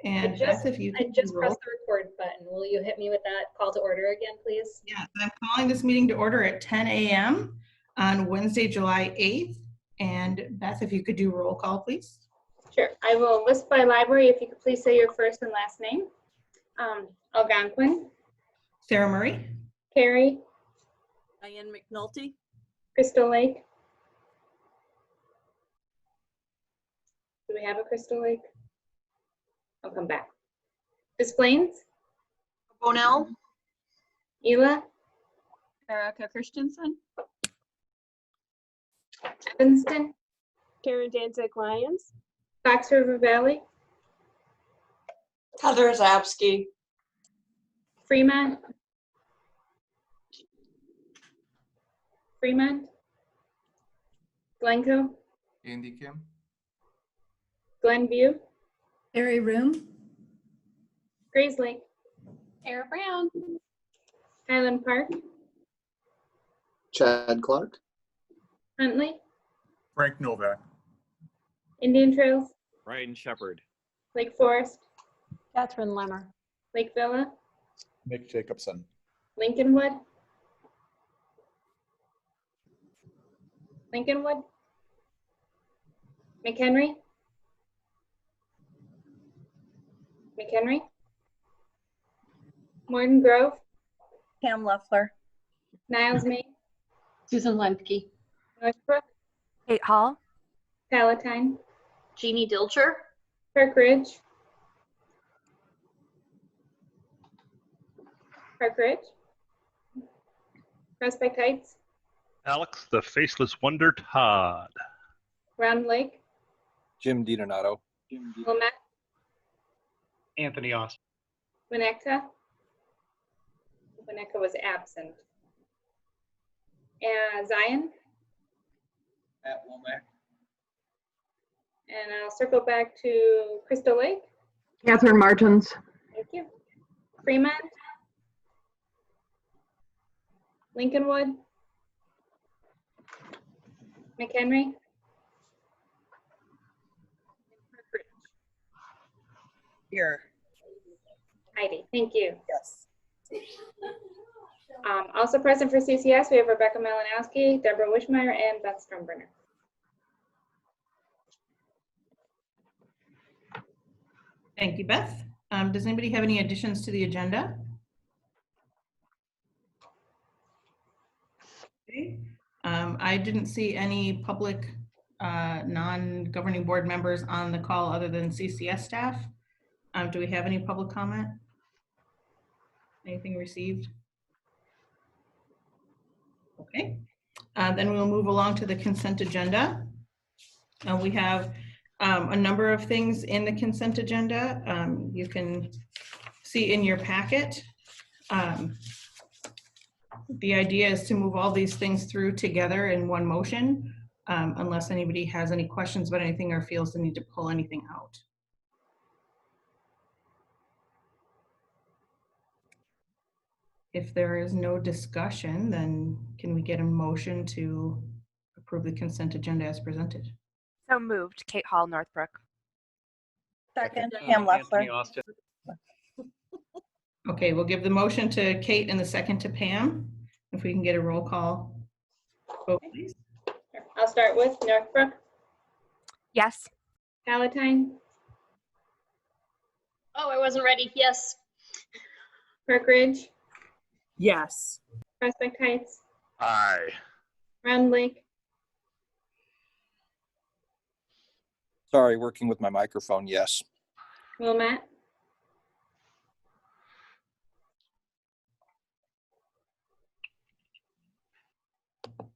And Beth, if you I could just roll. pressed the record button. Will you hit me with that call to order again, please? Yeah, I'm calling this meeting to order at 10 a.m. on Wednesday, July 8th. And Beth, if you could do roll call, please. Sure. I will list by library. If you could please say your first and last name. Algonquin. Sarah Murray. Carrie. Diane McNulty. Crystal Lake. Do we have a Crystal Lake? I'll come back. Des Plaines. Bonell. Ela. Erica Christensen. Evanston. Karen Danzig Lyons. Fox River Valley. Heather Zapsky. Fremont. Glencoe. Andy Kim. Glenview. Harry Room. Grays Lake. Sarah Brown. Highland Park. Chad Clark. Huntley. Frank Novak. Indian Trails. Ryan Shepard. Lake Forest. Catherine Lemmer. Lake Villa. Nick Jacobson. Lincolnwood. McHenry. Morton Grove. Pam Leffler. Niles May. Susan Lemke. Northbrook. Kate Hall. Palatine. Jeannie Dilcher. Park Ridge. Prospect Heights. Alex the Faceless Wonder Todd. Round Lake. Jim DiDonato. Wilmette. Anthony Austin. Winnetka. Winnetka was absent. And Zion. At Womack. And I'll circle back to Crystal Lake. Catherine Martins. Thank you. Fremont. Lincolnwood. McHenry. Here. Heidi, thank you. Yes. Also present for CCS, we have Rebecca Malinowski, Deborah Wishmeyer, and Beth Stronbrenner. Thank you, Beth. Does anybody have any additions to the agenda? Okay. I didn't see any public non-governing board members on the call other than CCS staff. Do we have any public comment? Anything received? Okay, then we'll move along to the consent agenda. We have a number of things in the consent agenda. You can see in your packet. The idea is to move all these things through together in one motion, unless anybody has any questions about anything or feels the need to pull anything out. If there is no discussion, then can we get a motion to approve the consent agenda as presented? So moved. Kate Hall, Northbrook. Second, Pam Leffler. Anthony Austin. Okay, we'll give the motion to Kate and the second to Pam. If we can get a roll call vote, please. I'll start with Northbrook. Yes. Palatine. Oh, I wasn't ready. Yes. Park Ridge. Yes. Prospect Heights. Aye. Round Lake. Sorry, working with my microphone. Yes. Wilmette.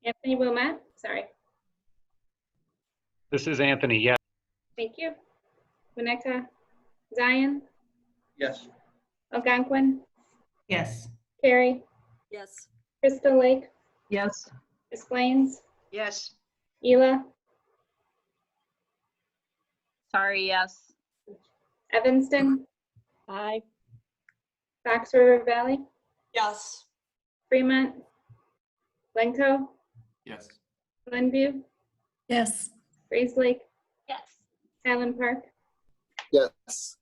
Anthony Wilmette, sorry. This is Anthony, yes. Thank you. Winnetka. Zion. Yes. Algonquin. Yes. Carrie. Yes. Crystal Lake. Yes. Des Plaines. Yes. Ela. Sorry, yes. Evanston. Aye. Fox River Valley. Yes. Fremont. Glencoe. Yes. Glenview. Yes. Grays Lake. Yes. Highland Park. Yes.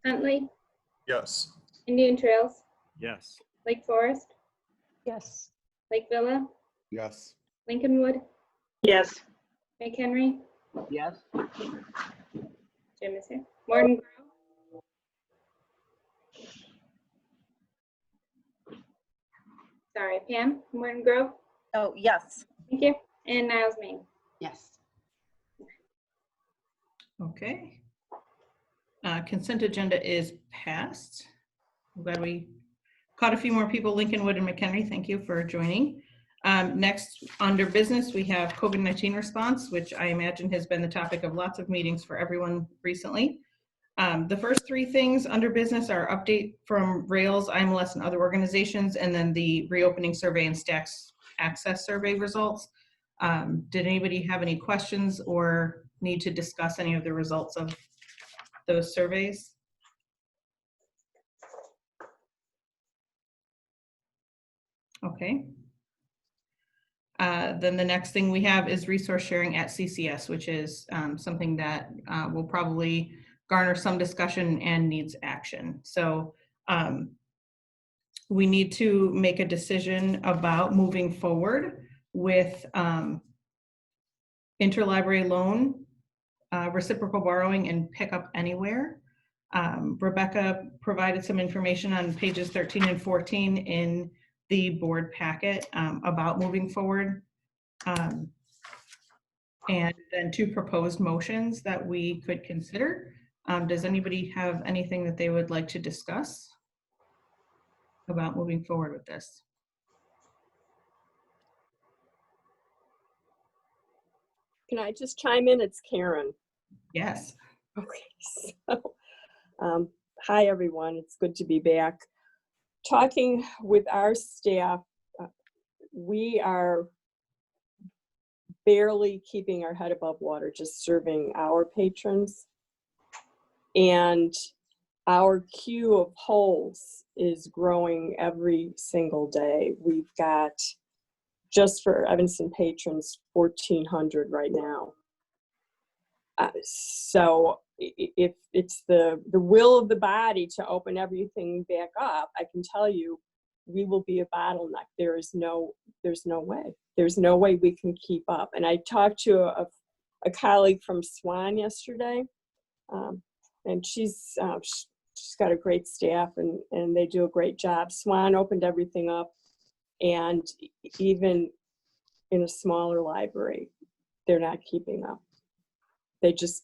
Huntley, Yes. Indian Trails, Yes. Lake Forest, Yes. Lake Villa, Yes. Lincolnwood, Yes. McHenry, Yes. Jim is here, Morton Grove, sorry, Pam, Morton Grove, Oh, yes. thank you, and Niles, Maine. Yes. Okay. Consent agenda is passed. I'm glad we caught a few more people, Lincolnwood and McHenry. Thank you for joining. Next, under business, we have COVID-19 response, which I imagine has been the topic of lots of meetings for everyone recently. The first three things under business are update from Rails, IMLS, and other organizations, and then the reopening survey and Stacks access survey results. Did anybody have any questions or need to discuss any of the results of those surveys? Okay. Then the next thing we have is resource sharing at CCS, which is something that will probably garner some discussion and needs action. So we need to make a decision about moving forward with interlibrary loan, reciprocal borrowing, and pick up anywhere. Rebecca provided some information on pages 13 and 14 in the board packet about moving forward. And then two proposed motions that we could consider. Does anybody have anything that they would like to discuss about moving forward with this? Can I just chime in? It's Karen. Yes. Okay, so hi everyone, it's good to be back. Talking with our staff, we are barely keeping our head above water, just serving our patrons. And our queue of polls is growing every single day. We've got, just for Evanston patrons, 1,400 right now. So if it's the will of the body to open everything back up, I can tell you we will be a bottleneck. There's no way. There's no way we can keep up. And I talked to a colleague from Swan yesterday, and she's got a great staff and they do a great job. Swan opened everything up, and even in a smaller library, they're not keeping up. They just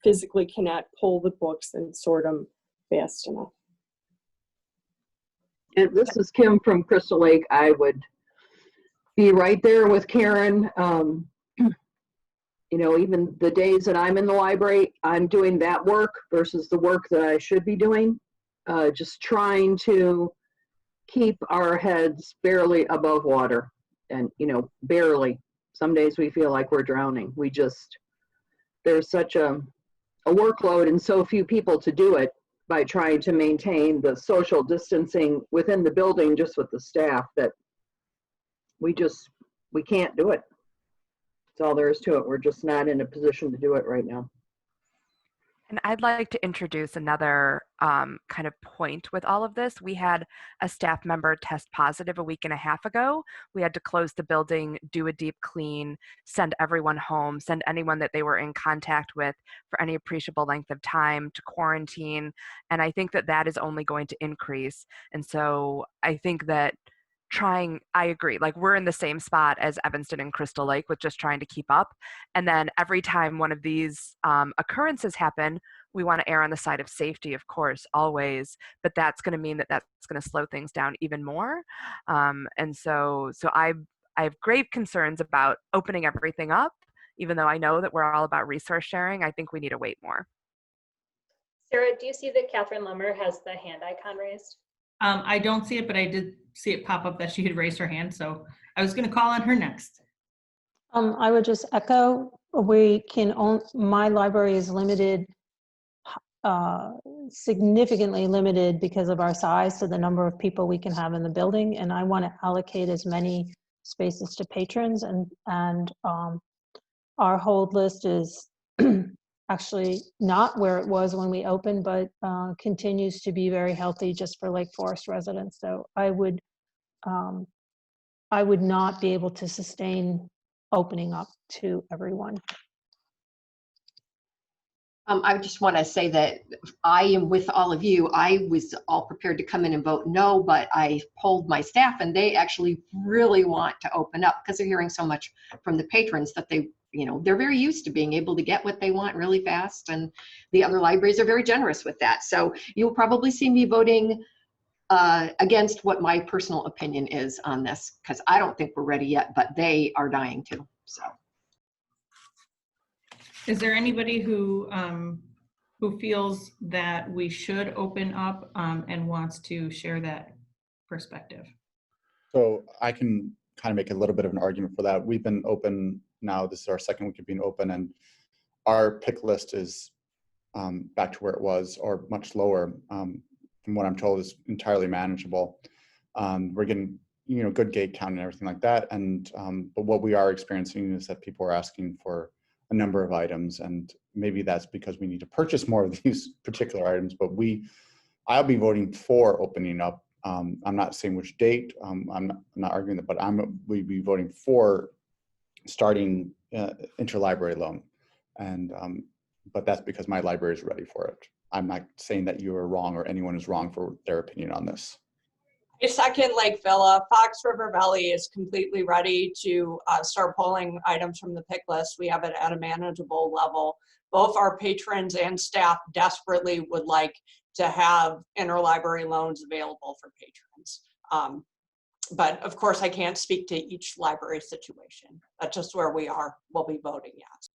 physically cannot pull the books and sort them fast enough. And this is Kim from Crystal Lake. I would be right there with Karen. You know, even the days that I'm in the library, I'm doing that work versus the work that I should be doing. Just trying to keep our heads barely above water. And, you know, barely. Some days we feel like we're drowning. There's such a workload and so few people to do it by trying to maintain the social distancing within the building just with the staff that we can't do it. That's all there is to it. We're just not in a position to do it right now. And I'd like to introduce another kind of point with all of this. We had a staff member test positive a week and a half ago. We had to close the building, do a deep clean, send everyone home, send anyone that they were in contact with for any appreciable length of time to quarantine. And I think that that is only going to increase. And so I think that I agree, like we're in the same spot as Evanston and Crystal Lake with just trying to keep up. And then every time one of these occurrences happen, we want to err on the side of safety, of course, always, but that's going to mean that that's going to slow things down even more. And so I have grave concerns about opening everything up, even though I know that we're all about resource sharing. I think we need to wait more. Sarah, do you see that Catherine Lummer has the hand icon raised? I don't see it, but I did see it pop up that she had raised her hand, so I was going to call on her next. I would just echo, my library is limited, significantly limited because of our size to the number of people we can have in the building, and I want to allocate as many spaces to patrons, and our hold list is actually not where it was when we opened, but continues to be very healthy just for Lake Forest residents. So I would not be able to sustain opening up to everyone. I just want to say that I am with all of you. I was all prepared to come in and vote no, but I polled my staff and they actually really want to open up because they're hearing so much from the patrons that they, they're very used to being able to get what they want really fast. And the other libraries are very generous with that. So you'll probably see me voting against what my personal opinion is on this, because I don't think we're ready yet, but they are dying to. So. Is there anybody who feels that we should open up and wants to share that perspective? So I can kind of make a little bit of an argument for that. We've been open now. This is our second week of being open, and our pick list is back to where it was or much lower. From what I'm told, is entirely manageable. We're getting good gate count and everything like that. And but what we are experiencing is that people are asking for a number of items, and maybe that's because we need to purchase more of these particular items. But I'll be voting for opening up. I'm not saying which date. I'm not arguing that, but we'd be voting for starting interlibrary loan, and but that's because my library is ready for it. I'm not saying that you are wrong or anyone is wrong for their opinion on this. A second Lake Villa, Fox River Valley is completely ready to start pulling items from the pick list. We have it at a manageable level. Both our patrons and staff desperately would like to have interlibrary loans available for patrons. But of course, I can't speak to each library situation. That's just where we are. We'll be voting yes.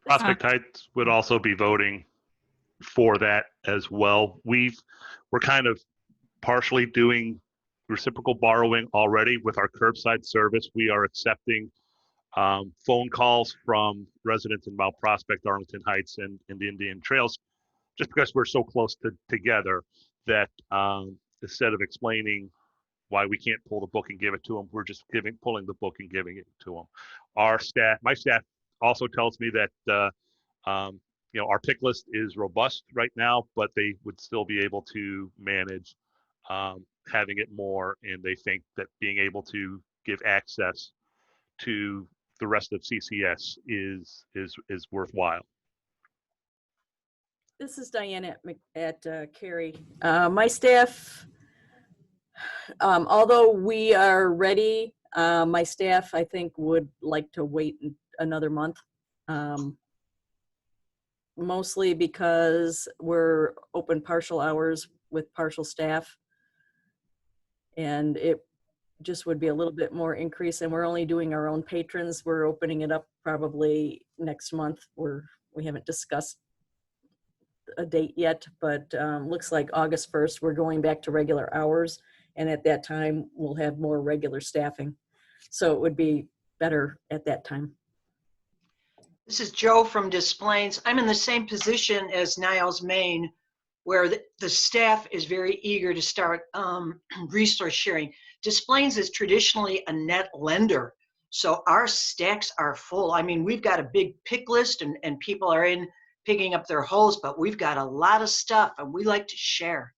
Prospect Heights would also be voting for that as well. We're kind of partially doing reciprocal borrowing already with our curbside service. We are accepting phone calls from residents in Mount Prospect, Arlington Heights, and the Indian Trails, just because we're so close together that instead of explaining why we can't pull the book and give it to them, we're just pulling the book and giving it to them. My staff also tells me that our pick list is robust right now, but they would still be able to manage having it more, and they think that being able to give access to the rest of CCS is worthwhile. This is Diane at Cary. My staff, although we are ready, my staff, I think, would like to wait another month. Mostly because we're open partial hours with partial staff. And it just would be a little bit more increase, and we're only doing our own patrons. We're opening it up probably next month. We haven't discussed a date yet, but looks like August 1st, we're going back to regular hours. And at that time, we'll have more regular staffing. So it would be better at that time. This is Joe from Des Plaines. I'm in the same position as Niles, Maine, where the staff is very eager to start resource sharing. Des Plaines is traditionally a net lender, so our stacks are full. I mean, we've got a big pick list and people are in picking up their holes, but we've got a lot of stuff and we like to share.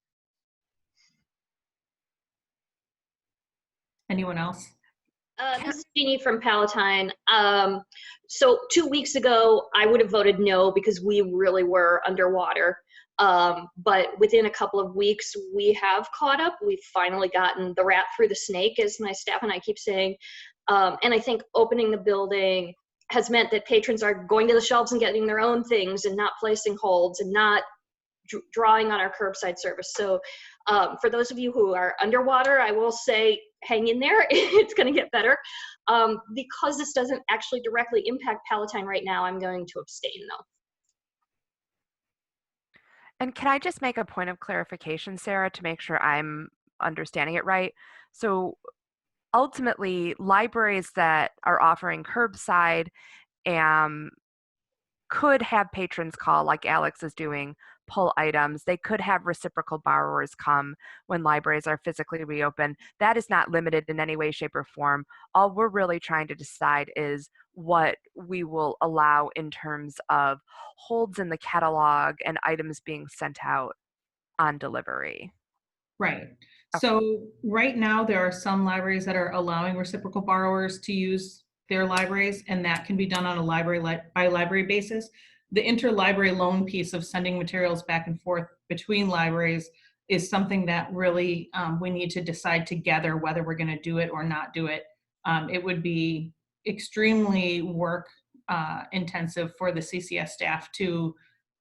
Anyone else? This is Jeannie from Palatine. So 2 weeks ago, I would have voted no because we really were underwater. But within a couple of weeks, we have caught up. We've finally gotten the rat through the snake, as my staff and I keep saying. And I think opening the building has meant that patrons are going to the shelves and getting their own things and not placing holds and not drawing on our curbside service. So for those of you who are underwater, I will say, hang in there. It's going to get better. Because this doesn't actually directly impact Palatine right now, I'm going to abstain though. And can I just make a point of clarification, Sarah, to make sure I'm understanding it right? So ultimately, libraries that are offering curbside could have patrons call, like Alex is doing, pull items. They could have reciprocal borrowers come when libraries are physically reopened. That is not limited in any way, shape, or form. All we're really trying to decide is what we will allow in terms of holds in the catalog and items being sent out on delivery. Right. So right now, there are some libraries that are allowing reciprocal borrowers to use their libraries, and that can be done on a library by library basis. The interlibrary loan piece of sending materials back and forth between libraries is something that really we need to decide together whether we're going to do it or not do it. It would be extremely work intensive for the CCS staff to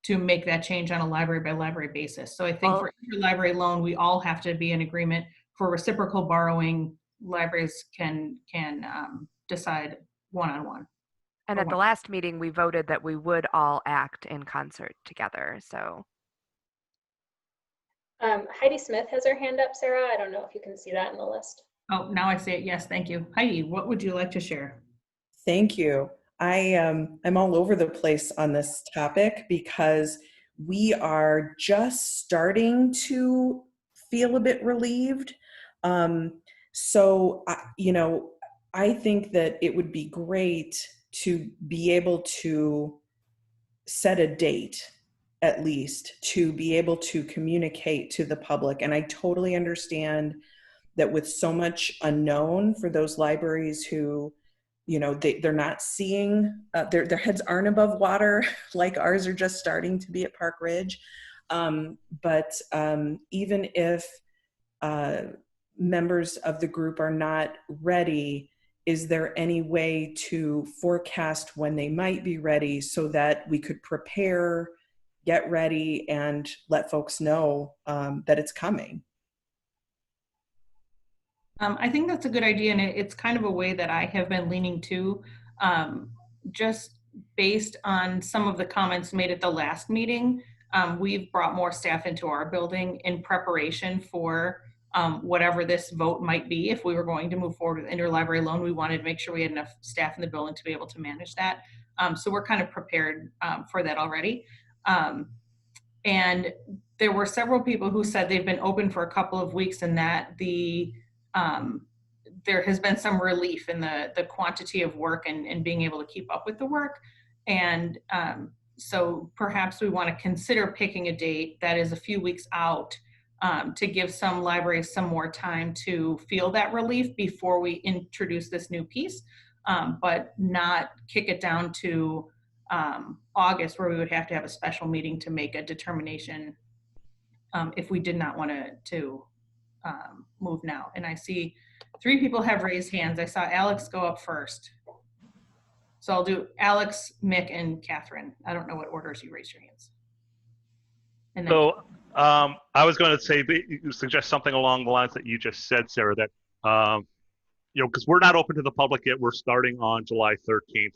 make that change on a library by library basis. So I think for interlibrary loan, we all have to be in agreement. For reciprocal borrowing, libraries can decide one-on-one. And at the last meeting, we voted that we would all act in concert together, so. Heidi Smith has her hand up, Sarah. I don't know if you can see that in the list. Oh, now I see it. Yes, thank you. Heidi, what would you like to share? Thank you. I'm all over the place on this topic because we are just starting to feel a bit relieved. So, I think that it would be great to be able to set a date, at least, to be able to communicate to the public. And I totally understand that with so much unknown for those libraries who, they're not seeing, their heads aren't above water like ours are just starting to be at Park Ridge. But even if members of the group are not ready, is there any way to forecast when they might be ready so that we could prepare, get ready, and let folks know that it's coming? I think that's a good idea, and it's kind of a way that I have been leaning to, just based on some of the comments made at the last meeting. We've brought more staff into our building in preparation for whatever this vote might be. If we were going to move forward with interlibrary loan, we wanted to make sure we had enough staff in the building to be able to manage that. So we're kind of prepared for that already. And there were several people who said they've been open for a couple of weeks and that there has been some relief in the quantity of work and being able to keep up with the work. And so perhaps we want to consider picking a date that is a few weeks out to give some libraries some more time to feel that relief before we introduce this new piece, but not kick it down to August, where we would have to have a special meeting to make a determination if we did not want to move now. And I see 3 people have raised hands. I saw Alex go up first. So I'll do Alex, Mick, and Catherine. I don't know what orders you raised your hands. And then So I was going to say, suggest something along the lines that you just said, Sarah, that, because we're not open to the public yet. We're starting on July 13th.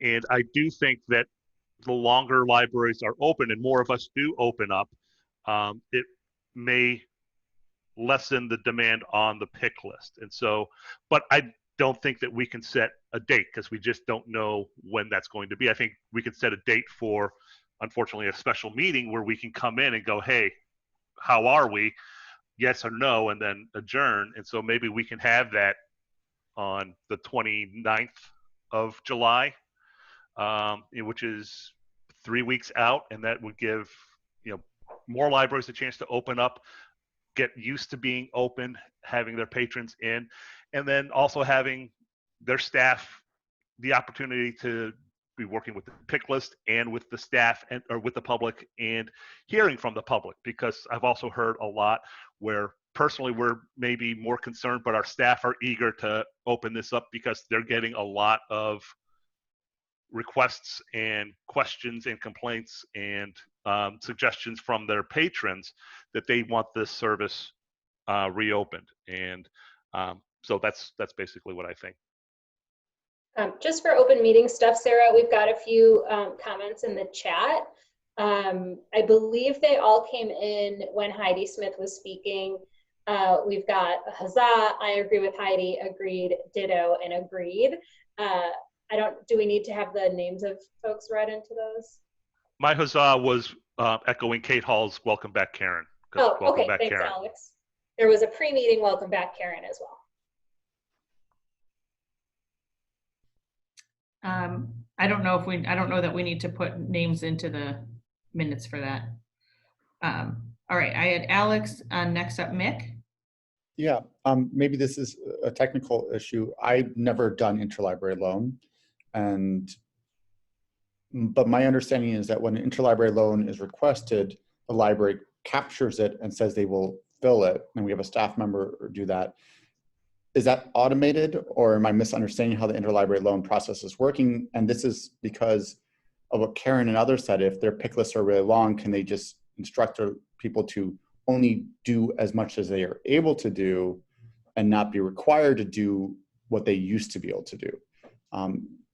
And I do think that the longer libraries are open and more of us do open up, it may lessen the demand on the pick list. And so, but I don't think that we can set a date because we just don't know when that's going to be. I think we can set a date for, unfortunately, a special meeting where we can come in and go, hey, how are we? Yes or no, and then adjourn. And so maybe we can have that on the 29th of July, which is 3 weeks out. And that would give, more libraries a chance to open up, get used to being open, having their patrons in, and then also having their staff the opportunity to be working with the pick list and with the staff or with the public and hearing from the public, because I've also heard a lot where personally we're maybe more concerned, but our staff are eager to open this up because they're getting a lot of requests and questions and complaints and suggestions from their patrons that they want this service reopened. And so that's basically what I think. Just for open meeting stuff, Sarah, we've got a few comments in the chat. I believe they all came in when Heidi Smith was speaking. We've got a huzzah, I agree with Heidi, agreed, ditto, and agreed. do we need to have the names of folks read into those? My huzzah was echoing Kate Hall's "Welcome back, Karen." 'Cause Oh, welcome okay, back, thanks, Karen. Alex. There was a pre-meeting welcome back, Karen, as well. I don't know that we need to put names into the minutes for that. All right, I had Alex, next up Mick. Yeah, maybe this is a technical issue. I've never done interlibrary loan, but my understanding is that when an interlibrary loan is requested, the library captures it and says they will fill it, and we have a staff member do that. Is that automated, or am I misunderstanding how the interlibrary loan process is working? And this is because of what Karen and others said. If their pick lists are really long, can they just instruct their people to only do as much as they are able to do and not be required to do what they used to be able to do?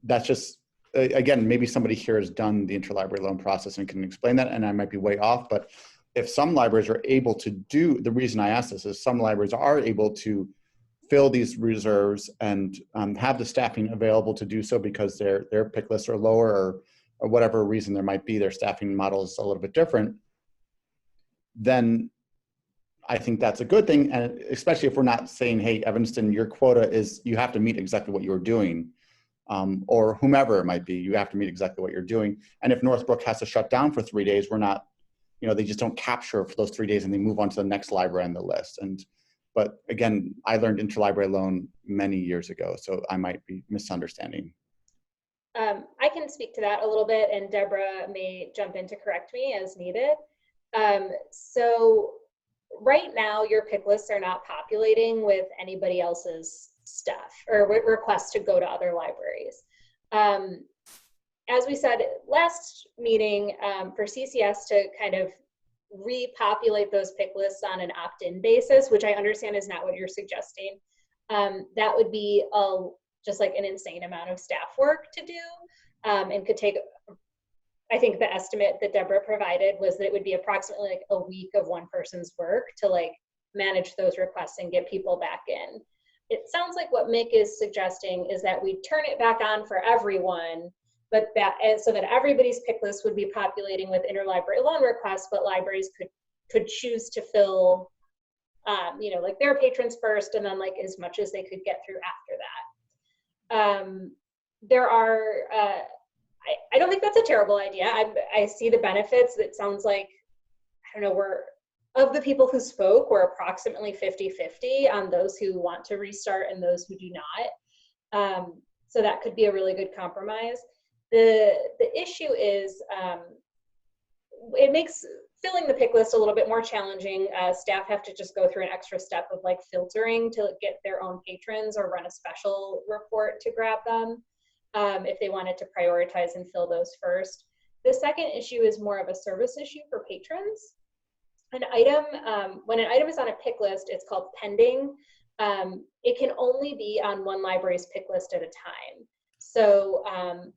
That's just, again, maybe somebody here has done the interlibrary loan process and can explain that, and I might be way off, but if some libraries are able to do, the reason I ask this is some libraries are able to fill these reserves and have the staffing available to do so because their pick lists are lower, or whatever reason there might be, their staffing model is a little bit different, then I think that's a good thing. And especially if we're not saying, hey, Evanston, your quota is, you have to meet exactly what you're doing, or whomever it might be, you have to meet exactly what you're doing. And if Northbrook has to shut down for 3 days, we're not, they just don't capture for those 3 days and they move on to the next library on the list. But again, I learned interlibrary loan many years ago, so I might be misunderstanding. I can speak to that a little bit, and Deborah may jump in to correct me as needed. So right now, your pick lists are not populating with anybody else's stuff or requests to go to other libraries. As we said last meeting, for CCS to kind of repopulate those pick lists on an opt-in basis, which I understand is not what you're suggesting, that would be just like an insane amount of staff work to do, and could take, I think the estimate that Deborah provided was that it would be approximately like a week of one person's work to like manage those requests and get people back in. It sounds like what Mick is suggesting is that we turn it back on for everyone, but so that everybody's pick list would be populating with interlibrary loan requests, but libraries could choose to fill, like their patrons first, and then like as much as they could get through after that. There are, I don't think that's a terrible idea. I see the benefits. It sounds like, I don't know, of the people who spoke, we're approximately 50-50 on those who want to restart and those who do not. So that could be a really good compromise. The issue is it makes filling the pick list a little bit more challenging. Staff have to just go through an extra step of like filtering to get their own patrons or run a special report to grab them if they wanted to prioritize and fill those first. The second issue is more of a service issue for patrons. An item, when an item is on a pick list, it's called pending. It can only be on one library's pick list at a time. So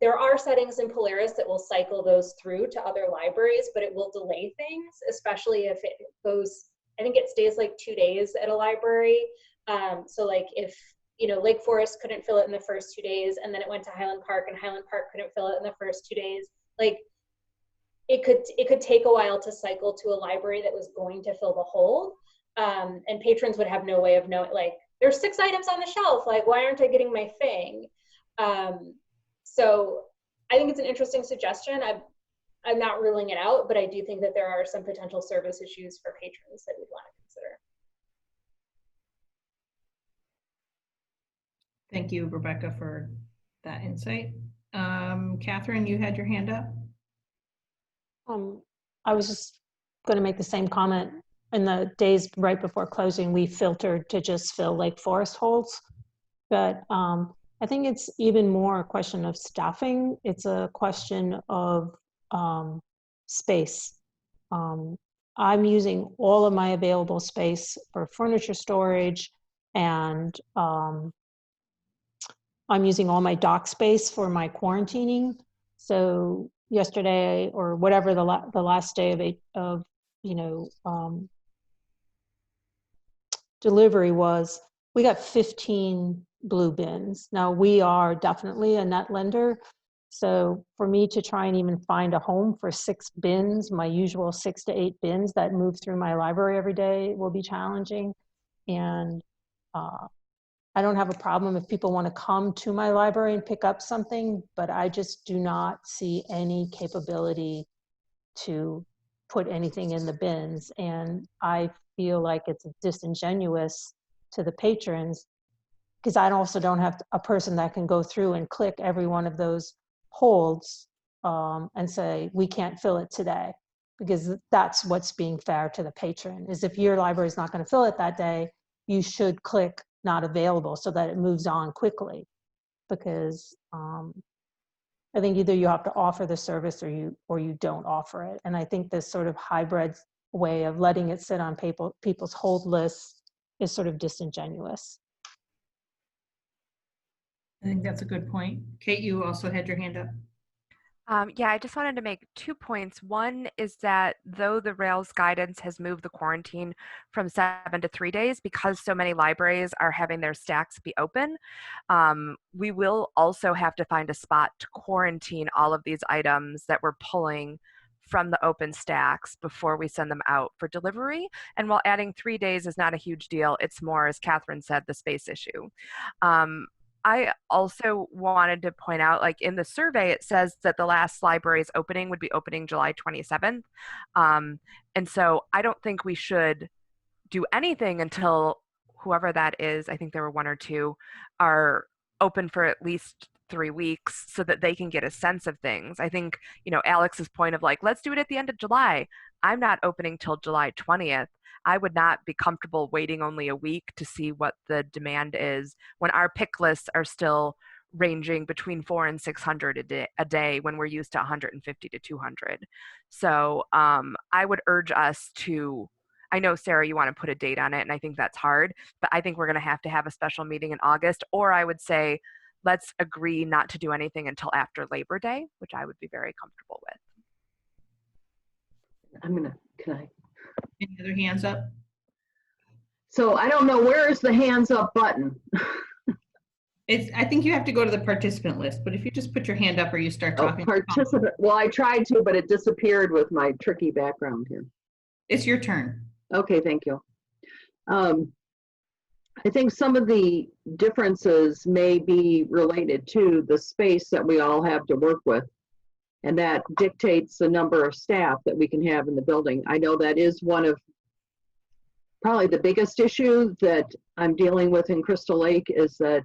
there are settings in Polaris that will cycle those through to other libraries, but it will delay things, especially if it goes, I think it stays like 2 days at a library. So like if, Lake Forest couldn't fill it in the first 2 days, and then it went to Highland Park and Highland Park couldn't fill it in the first 2 days, like it could take a while to cycle to a library that was going to fill the hole. And patrons would have no way of knowing, like, there's 6 items on the shelf, like, why aren't I getting my thing? So I think it's an interesting suggestion. I'm not ruling it out, but I do think that there are some potential service issues for patrons that we'd want to consider. Thank you, Rebecca, for that insight. Catherine, you had your hand up. I was just going to make the same comment. In the days right before closing, we filtered to just fill Lake Forest holes, but I think it's even more a question of staffing. It's a question of space. I'm using all of my available space for furniture storage, and I'm using all my dock space for my quarantining. So yesterday, or whatever the last day of delivery was, we got 15 blue bins. Now, we are definitely a net lender. So for me to try and even find a home for 6 bins, my usual 6 to 8 bins that move through my library every day will be challenging. And I don't have a problem if people want to come to my library and pick up something, but I just do not see any capability to put anything in the bins. And I feel like it's disingenuous to the patrons, because I also don't have a person that can go through and click every one of those holds and say, we can't fill it today, because that's what's being fair to the patron. Is if your library is not going to fill it that day, you should click not available so that it moves on quickly, because I think either you have to offer the service or you don't offer it. And I think this sort of hybrid way of letting it sit on people's hold lists is sort of disingenuous. I think that's a good point. Kate, you also had your hand up. Yeah, I just wanted to make 2 points. One is that though the Rails guidance has moved the quarantine from 7 to 3 days, because so many libraries are having their stacks be open, we will also have to find a spot to quarantine all of these items that we're pulling from the open stacks before we send them out for delivery. And while adding 3 days is not a huge deal, it's more, as Catherine said, the space issue. I also wanted to point out, like in the survey, it says that the last library's opening would be opening July 27th. And so I don't think we should do anything until whoever that is, I think there were 1 or 2, are open for at least 3 weeks so that they can get a sense of things. I think, Alex's point of like, let's do it at the end of July. I'm not opening till July 20th. I would not be comfortable waiting only a week to see what the demand is when our pick lists are still ranging between 400 and 600 a day when we're used to 150 to 200. So I would urge us to, I know, Sarah, you want to put a date on it, and I think that's hard, but I think we're going to have a special meeting in August, or I would say, let's agree not to do anything until after Labor Day, which I would be very comfortable with. Can I? Any other hands up? So I don't know, where is the hands up button? I think you have to go to the participant list, but if you just put your hand up or you start talking. Participant, well, I tried to, but it disappeared with my tricky background here. It's your turn. Okay, thank you. I think some of the differences may be related to the space that we all have to work with, and that dictates the number of staff that we can have in the building. I know that is one of probably the biggest issue that I'm dealing with in Crystal Lake, is that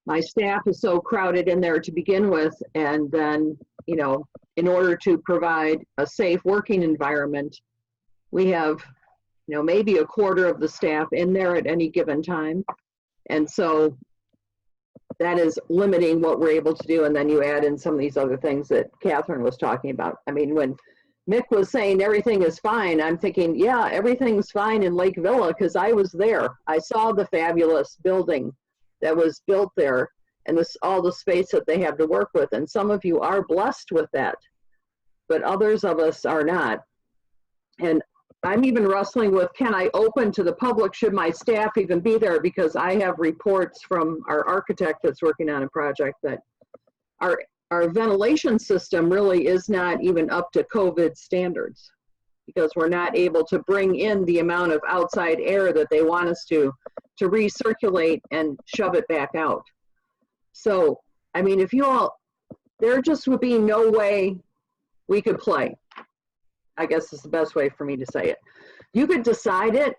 my staff is so crowded in there to begin with, and then, in order to provide a safe working environment, we have, maybe a quarter of the staff in there at any given time. And so that is limiting what we're able to do. And then you add in some of these other things that Catherine was talking about. I mean, when Mick was saying everything is fine, I'm thinking, yeah, everything's fine in Lake Villa, because I was there. I saw the fabulous building that was built there, and all the space that they have to work with. And some of you are blessed with that, but others of us are not. And I'm even wrestling with, can I open to the public? Should my staff even be there? Because I have reports from our architect that's working on a project that our ventilation system really is not even up to COVID standards, because we're not able to bring in the amount of outside air that they want us to recirculate and shove it back out. So, I mean, if you all, there just would be no way we could play. I guess is the best way for me to say it. You could decide it,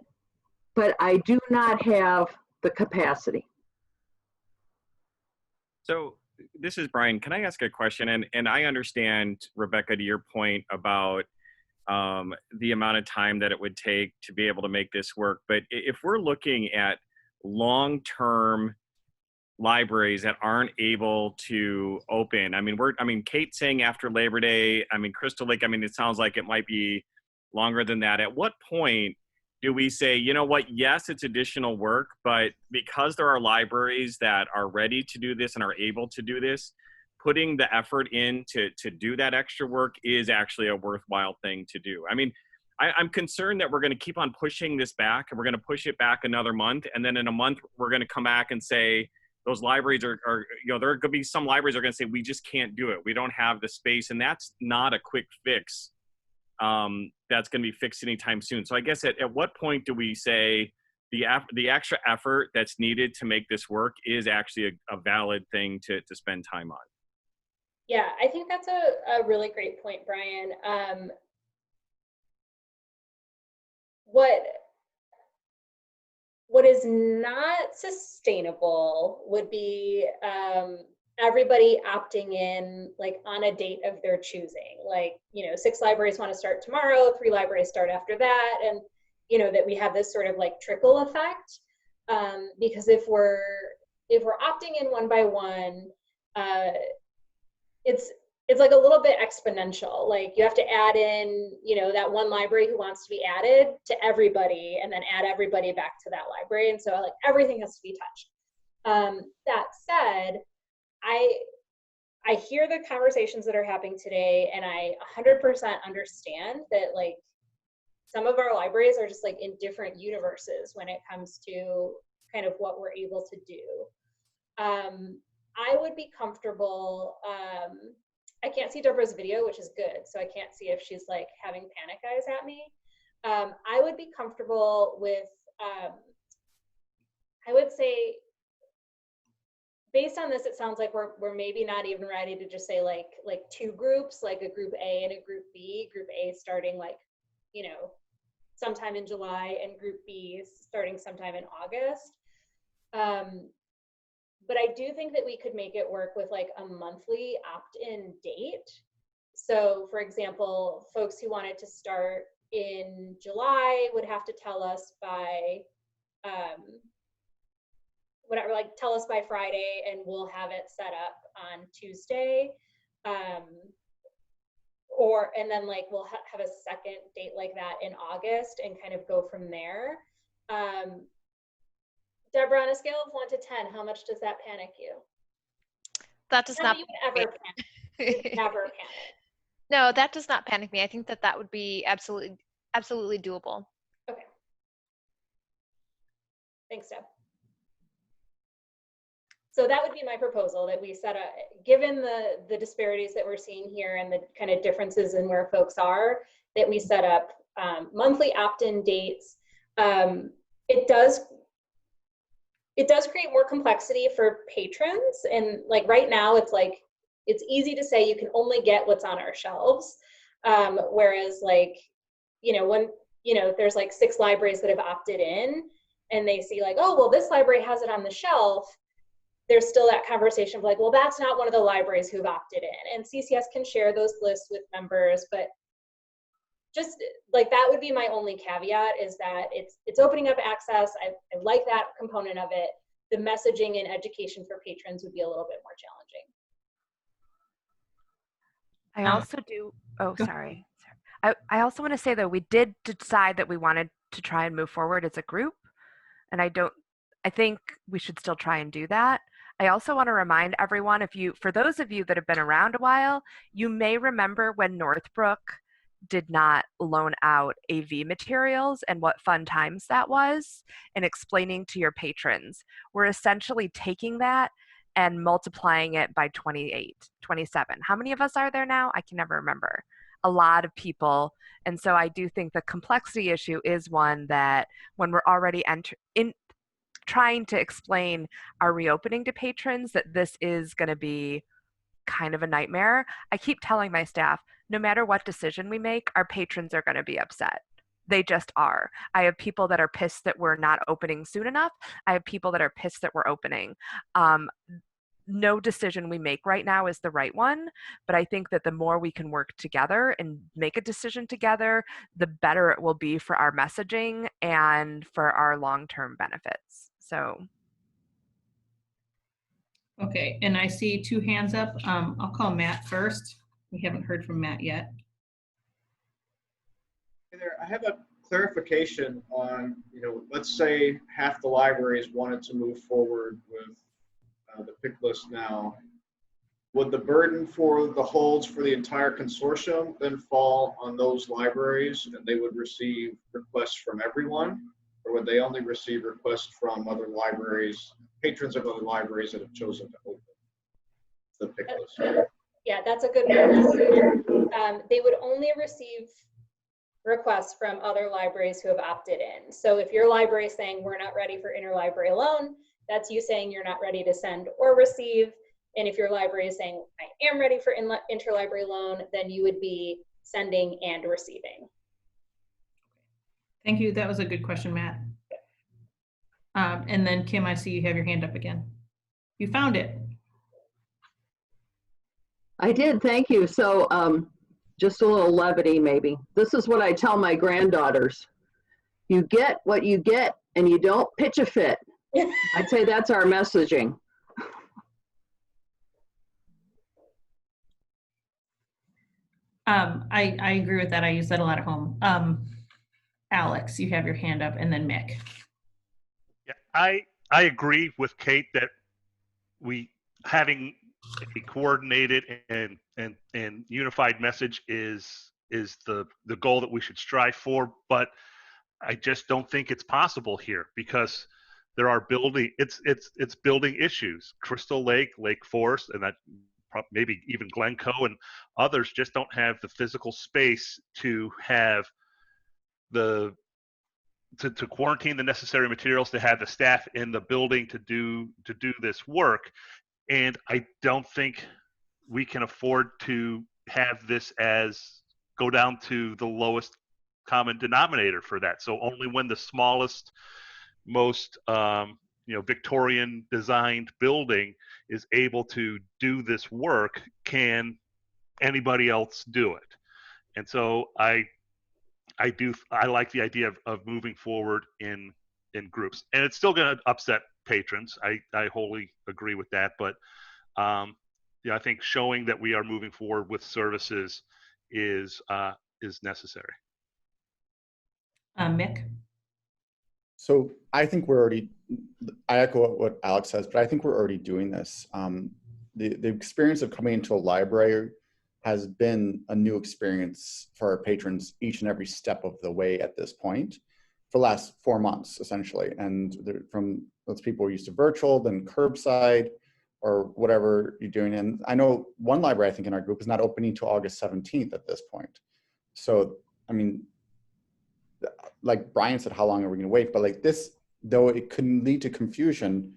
but I do not have the capacity. So this is Brian. Can I ask a question? And I understand, Rebecca, to your point about the amount of time that it would take to be able to make this work. But if we're looking at long-term libraries that aren't able to open, I mean, Kate's saying after Labor Day, I mean, Crystal Lake, I mean, it sounds like it might be longer than that. At what point do we say, you know what, yes, it's additional work, but because there are libraries that are ready to do this and are able to do this, putting the effort in to do that extra work is actually a worthwhile thing to do. I mean, I'm concerned that we're going to keep on pushing this back, and we're going to push it back another month. And then in a month, we're going to come back and say, those libraries are there are going to be some libraries are going to say, we just can't do it. We don't have the space. And that's not a quick fix. That's going to be fixed anytime soon. So I guess at what point do we say the extra effort that's needed to make this work is actually a valid thing to spend time on? Yeah, I think that's a really great point, Brian. What is not sustainable would be everybody opting in like on a date of their choosing. Like, 6 libraries want to start tomorrow, 3 libraries start after that, and that we have this sort of like trickle effect. Because if we're opting in one by one, it's like a little bit exponential. Like you have to add in, that one library who wants to be added to everybody, and then add everybody back to that library. And so like everything has to be touched. That said, I hear the conversations that are happening today, and I 100% understand that like some of our libraries are just like in different universes when it comes to kind of what we're able to do. I would be comfortable, I can't see Deborah's video, which is good, so I can't see if she's like having panic eyes at me. I would be comfortable with, I would say, based on this, it sounds like we're maybe not even ready to just say like 2 groups, like a group A and a group B. Group A starting like, sometime in July, and group B starting sometime in August. But I do think that we could make it work with like a monthly opt-in date. So for example, folks who wanted to start in July would have to tell us by tell us by Friday, and we'll have it set up on Tuesday. And then like we'll have a second date like that in August and kind of go from there. Deborah, on a scale of 1 to 10, how much does that panic you? That does not. You would ever panic. You would never panic. No, that does not panic me. I think that would be absolutely doable. Okay. Thanks, Deb. So that would be my proposal, that we set a, given the disparities that we're seeing here and the kind of differences in where folks are, that we set up monthly opt-in dates. It does create more complexity for patrons, and like right now it's easy to say you can only get what's on our shelves, whereas like when there's like 6 libraries that have opted in and they see like, oh well, this library has it on the shelf, there's still that conversation of like, well, that's not one of the libraries who've opted in, and CCS can share those lists with members. But just like that would be my only caveat, is that it's opening up access. I like that component of it. The messaging and education for patrons would be a little bit more challenging. I also do, oh, sorry. I also want to say that we did decide that we wanted to try and move forward as a group. And I think we should still try and do that. I also want to remind everyone, for those of you that have been around a while, you may remember when Northbrook did not loan out AV materials and what fun times that was, and explaining to your patrons. We're essentially taking that and multiplying it by 28, 27. How many of us are there now? I can never remember. A lot of people. And so I do think the complexity issue is one that when we're already trying to explain our reopening to patrons, that this is going to be kind of a nightmare. I keep telling my staff, no matter what decision we make, our patrons are going to be upset. They just are. I have people that are pissed that we're not opening soon enough. I have people that are pissed that we're opening. No decision we make right now is the right one, but I think that the more we can work together and make a decision together, the better it will be for our messaging and for our long-term benefits. So. Okay, and I see 2 hands up. I'll call Matt first. We haven't heard from Matt yet. Hey there, I have a clarification on, let's say half the libraries wanted to move forward with the pick list now. would the burden for the holds for the entire consortium then fall on those libraries and they would receive requests from everyone? Or would they only receive requests from other libraries, patrons of other libraries that have chosen to open the pick list? Yeah, that's a good question. They would only receive requests from other libraries who have opted in. So if your library is saying we're not ready for interlibrary loan, that's you saying you're not ready to send or receive. And if your library is saying I am ready for interlibrary loan, then you would be sending and receiving. Thank you. That was a good question, Matt. And then Kim, I see you have your hand up again. You found it. I did, thank you. So just a little levity maybe. This is what I tell my granddaughters. You get what you get and you don't pitch a fit. I'd say that's our messaging. I agree with that. I use that a lot at home. Alex, you have your hand up, and then Mick. Yeah, I agree with Kate that we having a coordinated and unified message is the goal that we should strive for, but I just don't think it's possible here because there are building issues. Crystal Lake, Lake Forest, and that maybe even Glencoe and others just don't have the physical space to have to quarantine the necessary materials, to have the staff in the building to do this work. And I don't think we can afford to have this as go down to the lowest common denominator for that. So only when the smallest, most Victorian designed building is able to do this work can anybody else do it. And so I like the idea of moving forward in groups, and it's still going to upset patrons. I wholly agree with that, but I think showing that we are moving forward with services is necessary. Mick? So I think I echo what Alex says, but I think we're already doing this. The experience of coming into a library has been a new experience for our patrons each and every step of the way at this point for the last 4 months, essentially. And from those people who are used to virtual, then curbside, or whatever you're doing. And I know one library, I think, in our group is not opening until August 17th at this point. So, I mean, like Brian said, how long are we going to wait? But like this, though it can lead to confusion,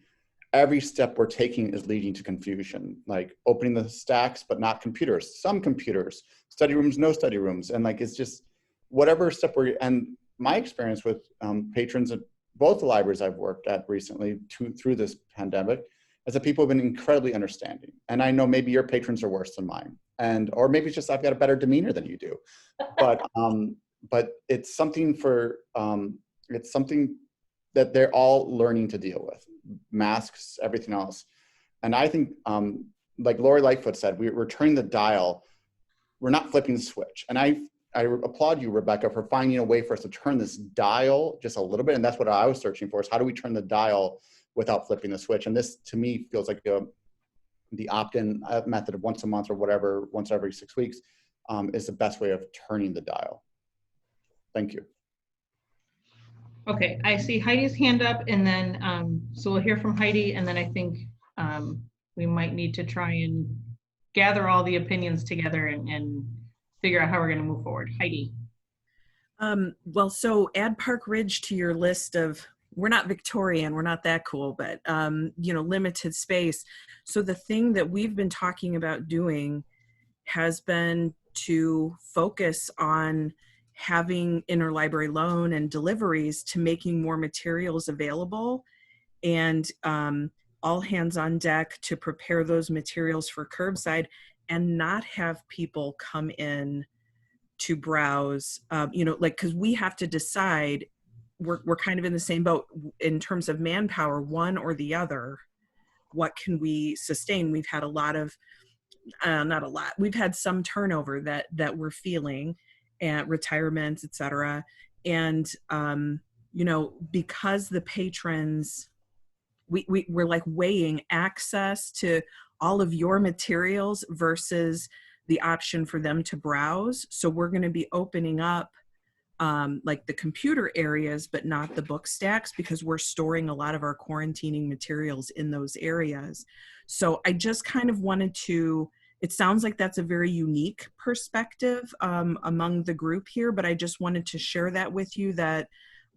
every step we're taking is leading to confusion. Like opening the stacks, but not computers. Some computers, study rooms, no study rooms. And like, it's just whatever step and my experience with patrons at both the libraries I've worked at recently through this pandemic is that people have been incredibly understanding. And I know maybe your patrons are worse than mine, or maybe it's just I've got a better demeanor than you do. But it's something that they're all learning to deal with. Masks, everything else. And I think, like Lori Lightfoot said, we're turning the dial. We're not flipping the switch. And I applaud you, Rebecca, for finding a way for us to turn this dial just a little bit. And that's what I was searching for, is how do we turn the dial without flipping the switch? And this, to me, feels like the opt-in method of once a month or whatever, once every 6 weeks, is the best way of turning the dial. Thank you. Okay, I see Heidi's hand up, and then, so we'll hear from Heidi, and then I think we might need to try and gather all the opinions together and figure out how we're going to move forward. Heidi. Well, so add Park Ridge to your list of, we're not Victorian, we're not that cool, but limited space. So the thing that we've been talking about doing has been to focus on having interlibrary loan and deliveries to making more materials available, and all hands on deck to prepare those materials for curbside and not have people come in to browse, because we have to decide, we're kind of in the same boat in terms of manpower, one or the other. What can we sustain? We've had a lot of, not a lot, we've had some turnover that we're feeling, and retirements, et cetera. And, because the patrons, we're like weighing access to all of your materials versus the option for them to browse. So we're going to be opening up like the computer areas, but not the book stacks, because we're storing a lot of our quarantining materials in those areas. So I just kind of wanted to, it sounds like that's a very unique perspective among the group here, but I just wanted to share that with you that,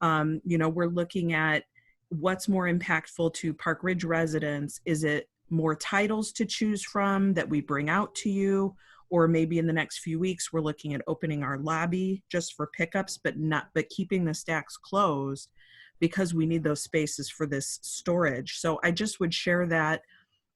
you know, we're looking at what's more impactful to Park Ridge residents. Is it more titles to choose from that we bring out to you? Or maybe in the next few weeks, we're looking at opening our lobby just for pickups, but keeping the stacks closed because we need those spaces for this storage. So I just would share that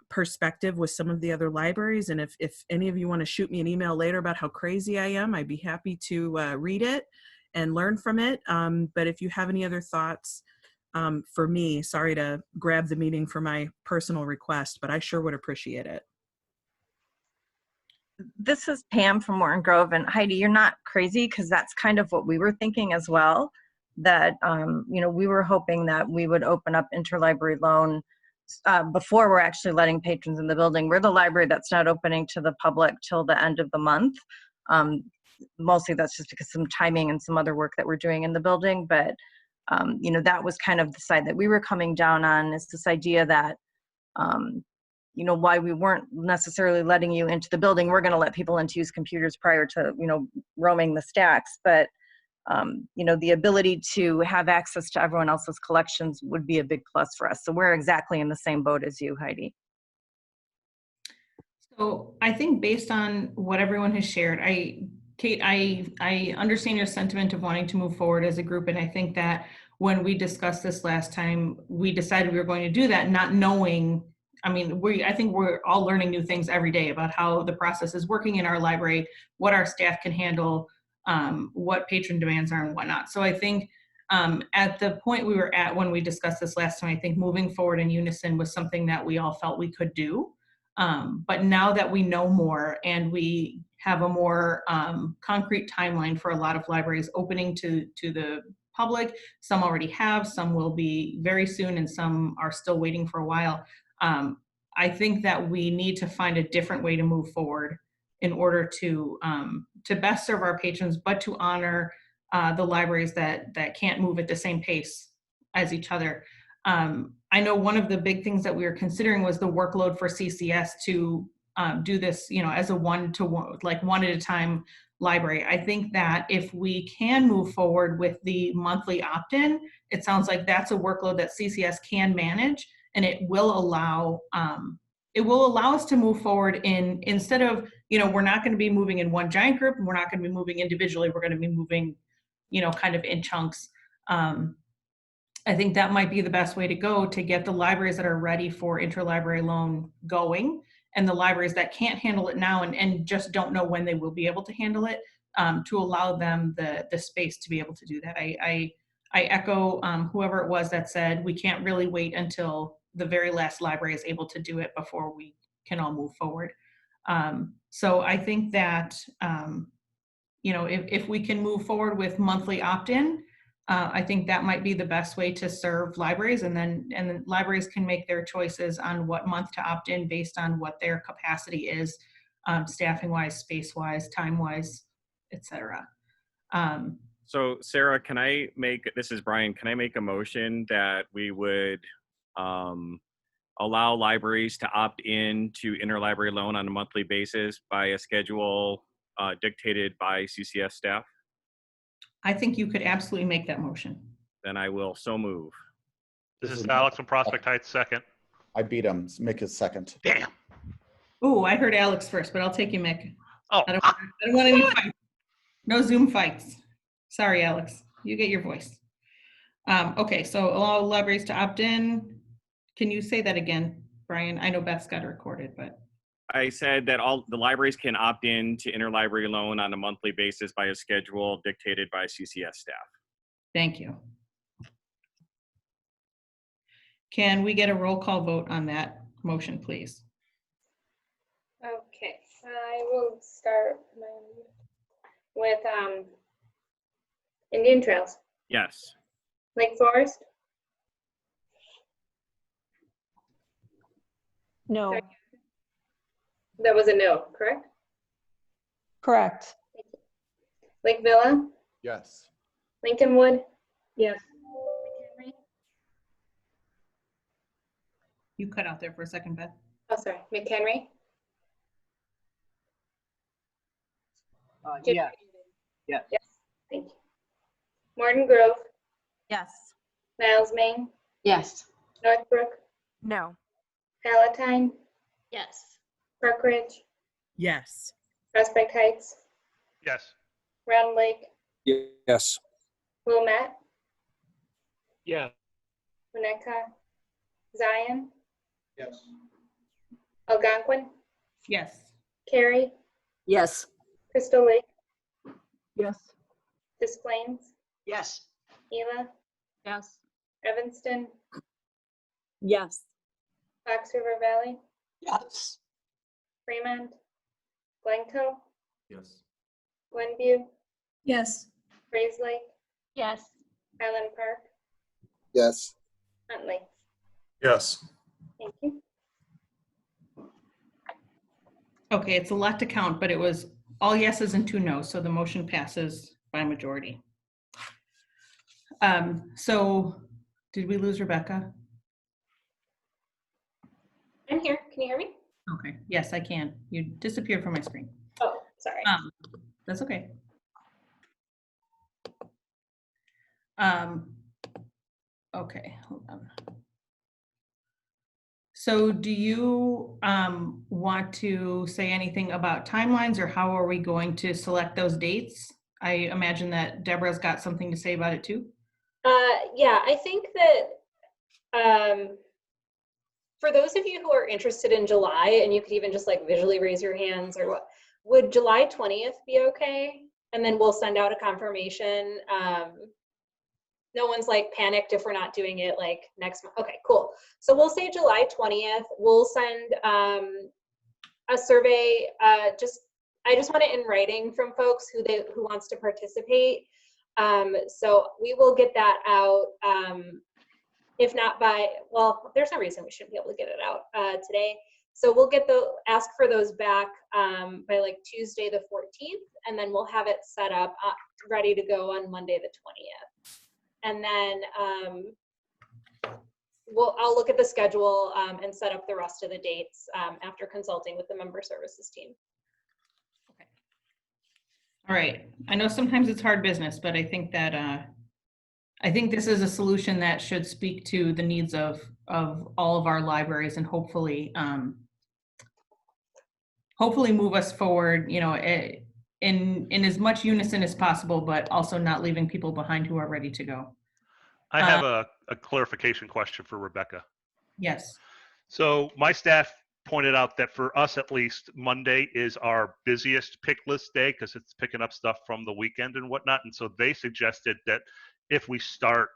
perspective with some of the other libraries. And if any of you want to shoot me an email later about how crazy I am, I'd be happy to read it and learn from it. But if you have any other thoughts for me, sorry to grab the meeting for my personal request, but I sure would appreciate it. This is Pam from Morton Grove, and Heidi, you're not crazy, because that's kind of what we were thinking as well, that you know, we were hoping that we would open up interlibrary loan before we're actually letting patrons in the building. We're the library that's not opening to the public till the end of the month. Mostly that's just because some timing and some other work that we're doing in the building, but you know, that was kind of the side that we were coming down on, is this idea that you know, why we weren't necessarily letting you into the building. We're going to let people in to use computers prior to, you know, roaming the stacks. But, you know, the ability to have access to everyone else's collections would be a big plus for us. So we're exactly in the same boat as you, Heidi. So I think based on what everyone has shared, Kate, I understand your sentiment of wanting to move forward as a group. And I think that when we discussed this last time, we decided we were going to do that, not knowing, I mean, I think we're all learning new things every day about how the process is working in our library, what our staff can handle, what patron demands are and whatnot. So I think at the point we were at when we discussed this last time, I think moving forward in unison was something that we all felt we could do. But now that we know more and we have a more concrete timeline for a lot of libraries opening to the public, some already have, some will be very soon, and some are still waiting for a while. I think that we need to find a different way to move forward in order to best serve our patrons, but to honor the libraries that can't move at the same pace as each other. I know one of the big things that we were considering was the workload for CCS to do this, you know, as a one-to-one, like one at a time library. I think that if we can move forward with the monthly opt-in, it sounds like that's a workload that CCS can manage. And it will allow us to move forward instead of, you know, we're not going to be moving in one giant group, and we're not going to be moving individually. We're going to be moving, you know, kind of in chunks. I think that might be the best way to go to get the libraries that are ready for interlibrary loan going, and the libraries that can't handle it now and just don't know when they will be able to handle it, to allow them the space to be able to do that. I echo whoever it was that said we can't really wait until the very last library is able to do it before we can all move forward. So I think that, you know, if we can move forward with monthly opt-in, I think that might be the best way to serve libraries, and then libraries can make their choices on what month to opt in based on what their capacity is, staffing wise, space wise, time wise, etc. So Sarah, this is Brian, can I make a motion that we would allow libraries to opt in to interlibrary loan on a monthly basis by a schedule dictated by CCS staff? I think you could absolutely make that motion. Then I will so move. This is Alex from Prospect Heights, second. I beat him. Mick is second. Damn. Ooh, I heard Alex first, but I'll take you, Mick. Oh, I don't want any fights. No Zoom fights. Sorry, Alex. You get your voice. Okay, so allow libraries to opt in. Can you say that again, Brian? I know Beth's got it recorded, but. I said that all the libraries can opt in to interlibrary loan on a monthly basis by a schedule dictated by CCS staff. Thank you. Can we get a roll call vote on that motion, please? Okay, I will start with Indian Trails. Yes. Lake Forest? No. That was a no, correct? Correct. Lake Villa, Yes. Lincolnwood, Yes. McHenry. You cut out there for a second, Beth. Oh, sorry, McHenry. Yes. Yes. Yes, thank you. Morton Grove, Yes. Niles, Maine, Yes. Northbrook, No. Palatine, Yes. Park Ridge, Yes. Prospect Heights, Yes. Round Lake, Yes. Wilmette, Yes. Winnetka, Zion, Yes. Algonquin, Yes. Cary, Yes. Crystal Lake, Yes. Des Plaines, Yes. Gila, Yes. Evanston, Yes. Fox River Valley, Yes. Fremont, Glencoe, Yes. Glenview, Yes. Grays Lake, Yes. Highland Park, Yes. Huntley. Yes. Thank you. Okay, it's a lot to count, but it was all yeses and 2 noes, so the motion passes by majority. So did we lose Rebecca? I'm here. Can you hear me? Okay, yes, I can. You disappeared from my screen. Oh, sorry. That's okay. Okay, hold on. So do you want to say anything about timelines, or how are we going to select those dates? I imagine that Deborah's got something to say about it too. Yeah, I think that for those of you who are interested in July, and you could even just like visually raise your hands or what, would July 20th be okay? And then we'll send out a confirmation. No one's like panicked if we're not doing it like next month. Okay, cool. So we'll say July 20th. We'll send a survey. I just want it in writing from folks who wants to participate. So we will get that out. If not by, well, there's no reason we shouldn't be able to get it out today. So we'll ask for those back by like Tuesday the 14th, and then we'll have it set up ready to go on Monday the 20th. And then I'll look at the schedule and set up the rest of the dates after consulting with the member services team. All right. I know sometimes it's hard business, but I think that I think this is a solution that should speak to the needs of all of our libraries, and hopefully move us forward, you know, in as much unison as possible, but also not leaving people behind who are ready to go. I have a clarification question for Rebecca. Yes. So my staff pointed out that for us, at least, Monday is our busiest pick list day because it's picking up stuff from the weekend and whatnot. And so they suggested that if we start,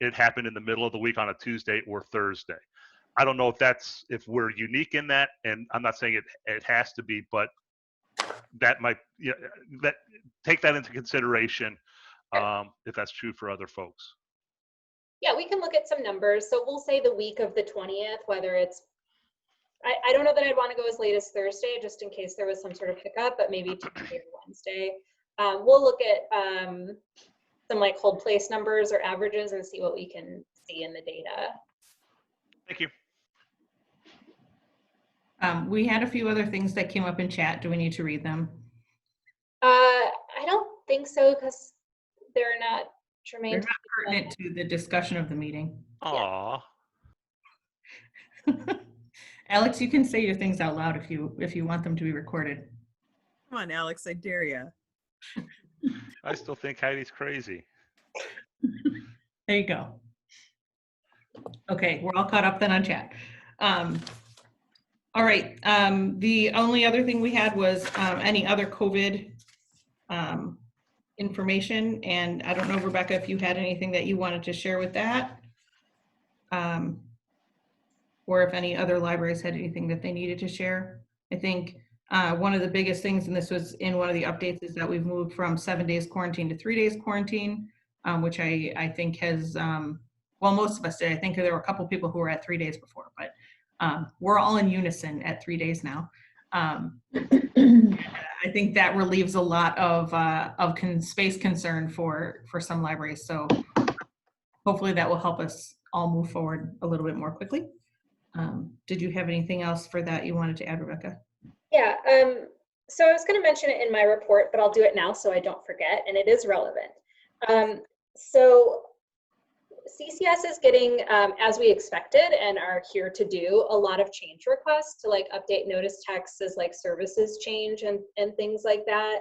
it happen in the middle of the week on a Tuesday or Thursday. I don't know if we're unique in that, and I'm not saying it has to be, but that might, take that into consideration if that's true for other folks. Yeah, we can look at some numbers. So we'll say the week of the 20th, whether it's, I don't know that I'd want to go as late as Thursday, just in case there was some sort of hiccup, but maybe Tuesday or Wednesday. We'll look at some like hold place numbers or averages and see what we can see in the data. Thank you. We had a few other things that came up in chat. Do we need to read them? I don't think so, because they're not germane. They're not pertinent to the discussion of the meeting. Aw. Alex, you can say your things out loud if you want them to be recorded. Come on, Alex, I dare you. I still think Heidi's crazy. There you go. Okay, we're all caught up then on chat. All right, the only other thing we had was any other COVID information, and I don't know, Rebecca, if you had anything that you wanted to share with that, or if any other libraries had anything that they needed to share. I think one of the biggest things, and this was in one of the updates, is that we've moved from 7 days quarantine to 3 days quarantine, which I think has, well, most of us did. I think there were a couple people who were at 3 days before, but we're all in unison at 3 days now. I think that relieves a lot of space concern for some libraries. So hopefully that will help us all move forward a little bit more quickly. Did you have anything else for that you wanted to add, Rebecca? Yeah, so I was going to mention it in my report, but I'll do it now so I don't forget, and it is relevant. So CCS is getting, as we expected and are here to do, a lot of change requests to like update notice texts as like services change and things like that.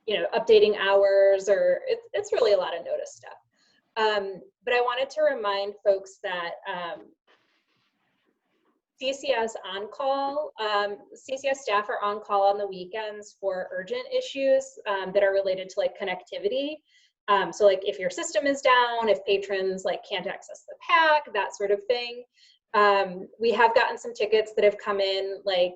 You know, updating hours, or it's really a lot of notice stuff. But I wanted to remind folks that CCS on-call, CCS staff are on call on the weekends for urgent issues that are related to like connectivity. So like if your system is down, if patrons like can't access the pack, that sort of thing. We have gotten some tickets that have come in like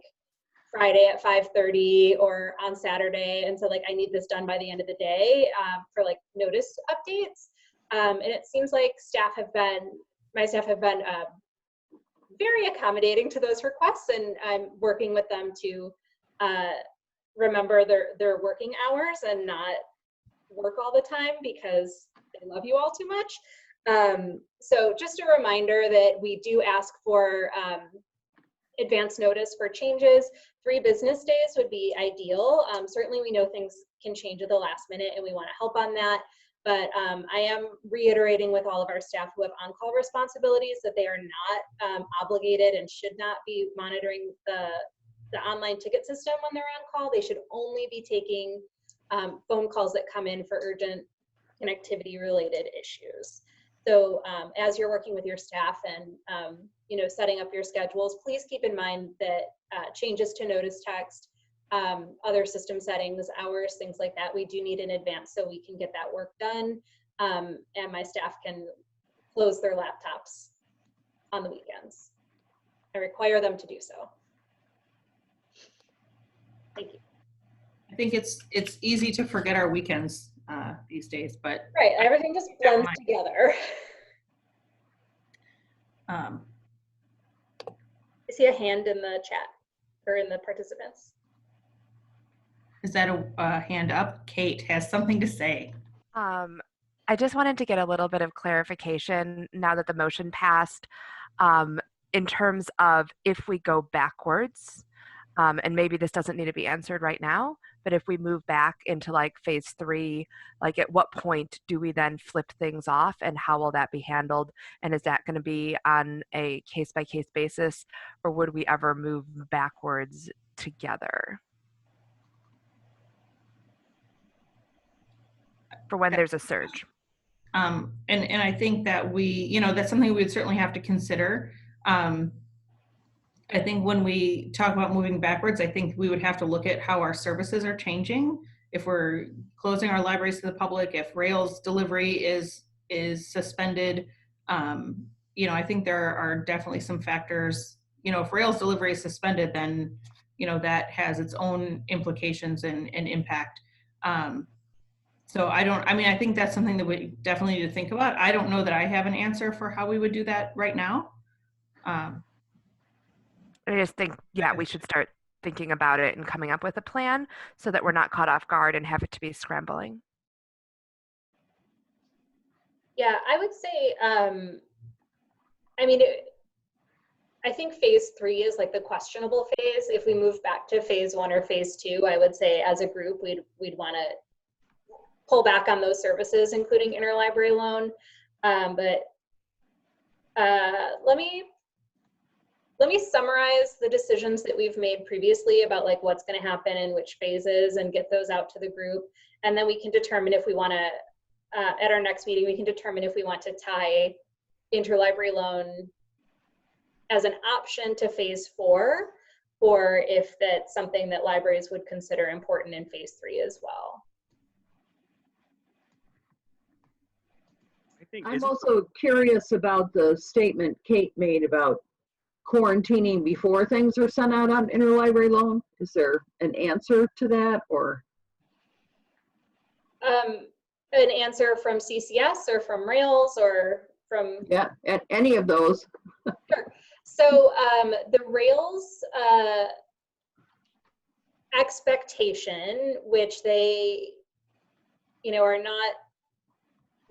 Friday at 5:30 or on Saturday, and so like I need this done by the end of the day for like notice updates. And it seems like my staff have been very accommodating to those requests, and I'm working with them to remember their working hours and not work all the time because they love you all too much. So just a reminder that we do ask for advance notice for changes. 3 business days would be ideal. Certainly we know things can change at the last minute and we want to help on that. But I am reiterating with all of our staff who have on-call responsibilities that they are not obligated and should not be monitoring the online ticket system when they're on call. They should only be taking phone calls that come in for urgent connectivity related issues. So as you're working with your staff and you know, setting up your schedules, please keep in mind that changes to notice text, other system settings, hours, things like that, we do need in advance so we can get that work done, and my staff can close their laptops on the weekends. I require them to do so. Thank you. I think it's easy to forget our weekends these days, but right, everything just blends together. I see a hand in the chat or in the participants. Is that a hand up? Kate has something to say. I just wanted to get a little bit of clarification now that the motion passed in terms of if we go backwards, and maybe this doesn't need to be answered right now, but if we move back into like phase 3, like at what point do we then flip things off and how will that be handled? And is that going to be on a case-by-case basis, or would we ever move backwards together for when there's a surge? And I think that we, you know, that's something we would certainly have to consider. I think when we talk about moving backwards, I think we would have to look at how our services are changing. If we're closing our libraries to the public, if Rails delivery is suspended, you know, I think there are definitely some factors. You know, if Rails delivery is suspended, then, you know, that has its own implications and impact. So I think that's something that we definitely need to think about. I don't know that I have an answer for how we would do that right now. I just think, yeah, we should start thinking about it and coming up with a plan so that we're not caught off guard and have it to be scrambling. Yeah, I would say, I mean, I think phase 3 is like the questionable phase. If we move back to phase 1 or phase 2, I would say as a group, we'd want to pull back on those services, including interlibrary loan. But let me summarize the decisions that we've made previously about like what's going to happen in which phases and get those out to the group. And then we can determine if we want to, at our next meeting, we can determine if we want to tie interlibrary loan as an option to phase 4, or if that's something that libraries would consider important in phase 3 as well. I'm also curious about the statement Kate made about quarantining before things are sent out on interlibrary loan. Is there an answer to that, or? An answer from CCS or from Rails or from? Yeah, at any of those. Sure. So the Rails expectation, which they, are not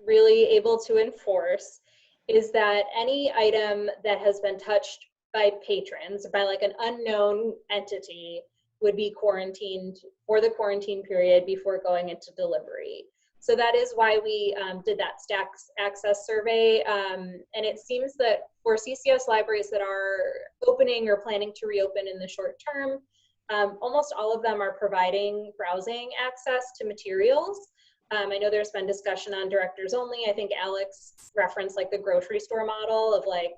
really able to enforce, is that any item that has been touched by patrons, by like an unknown entity, would be quarantined for the quarantine period before going into delivery. So that is why we did that stacks access survey. And it seems that for CCS libraries that are opening or planning to reopen in the short term, almost all of them are providing browsing access to materials. I know there's been discussion on directors only. I think Alex referenced like the grocery store model of like,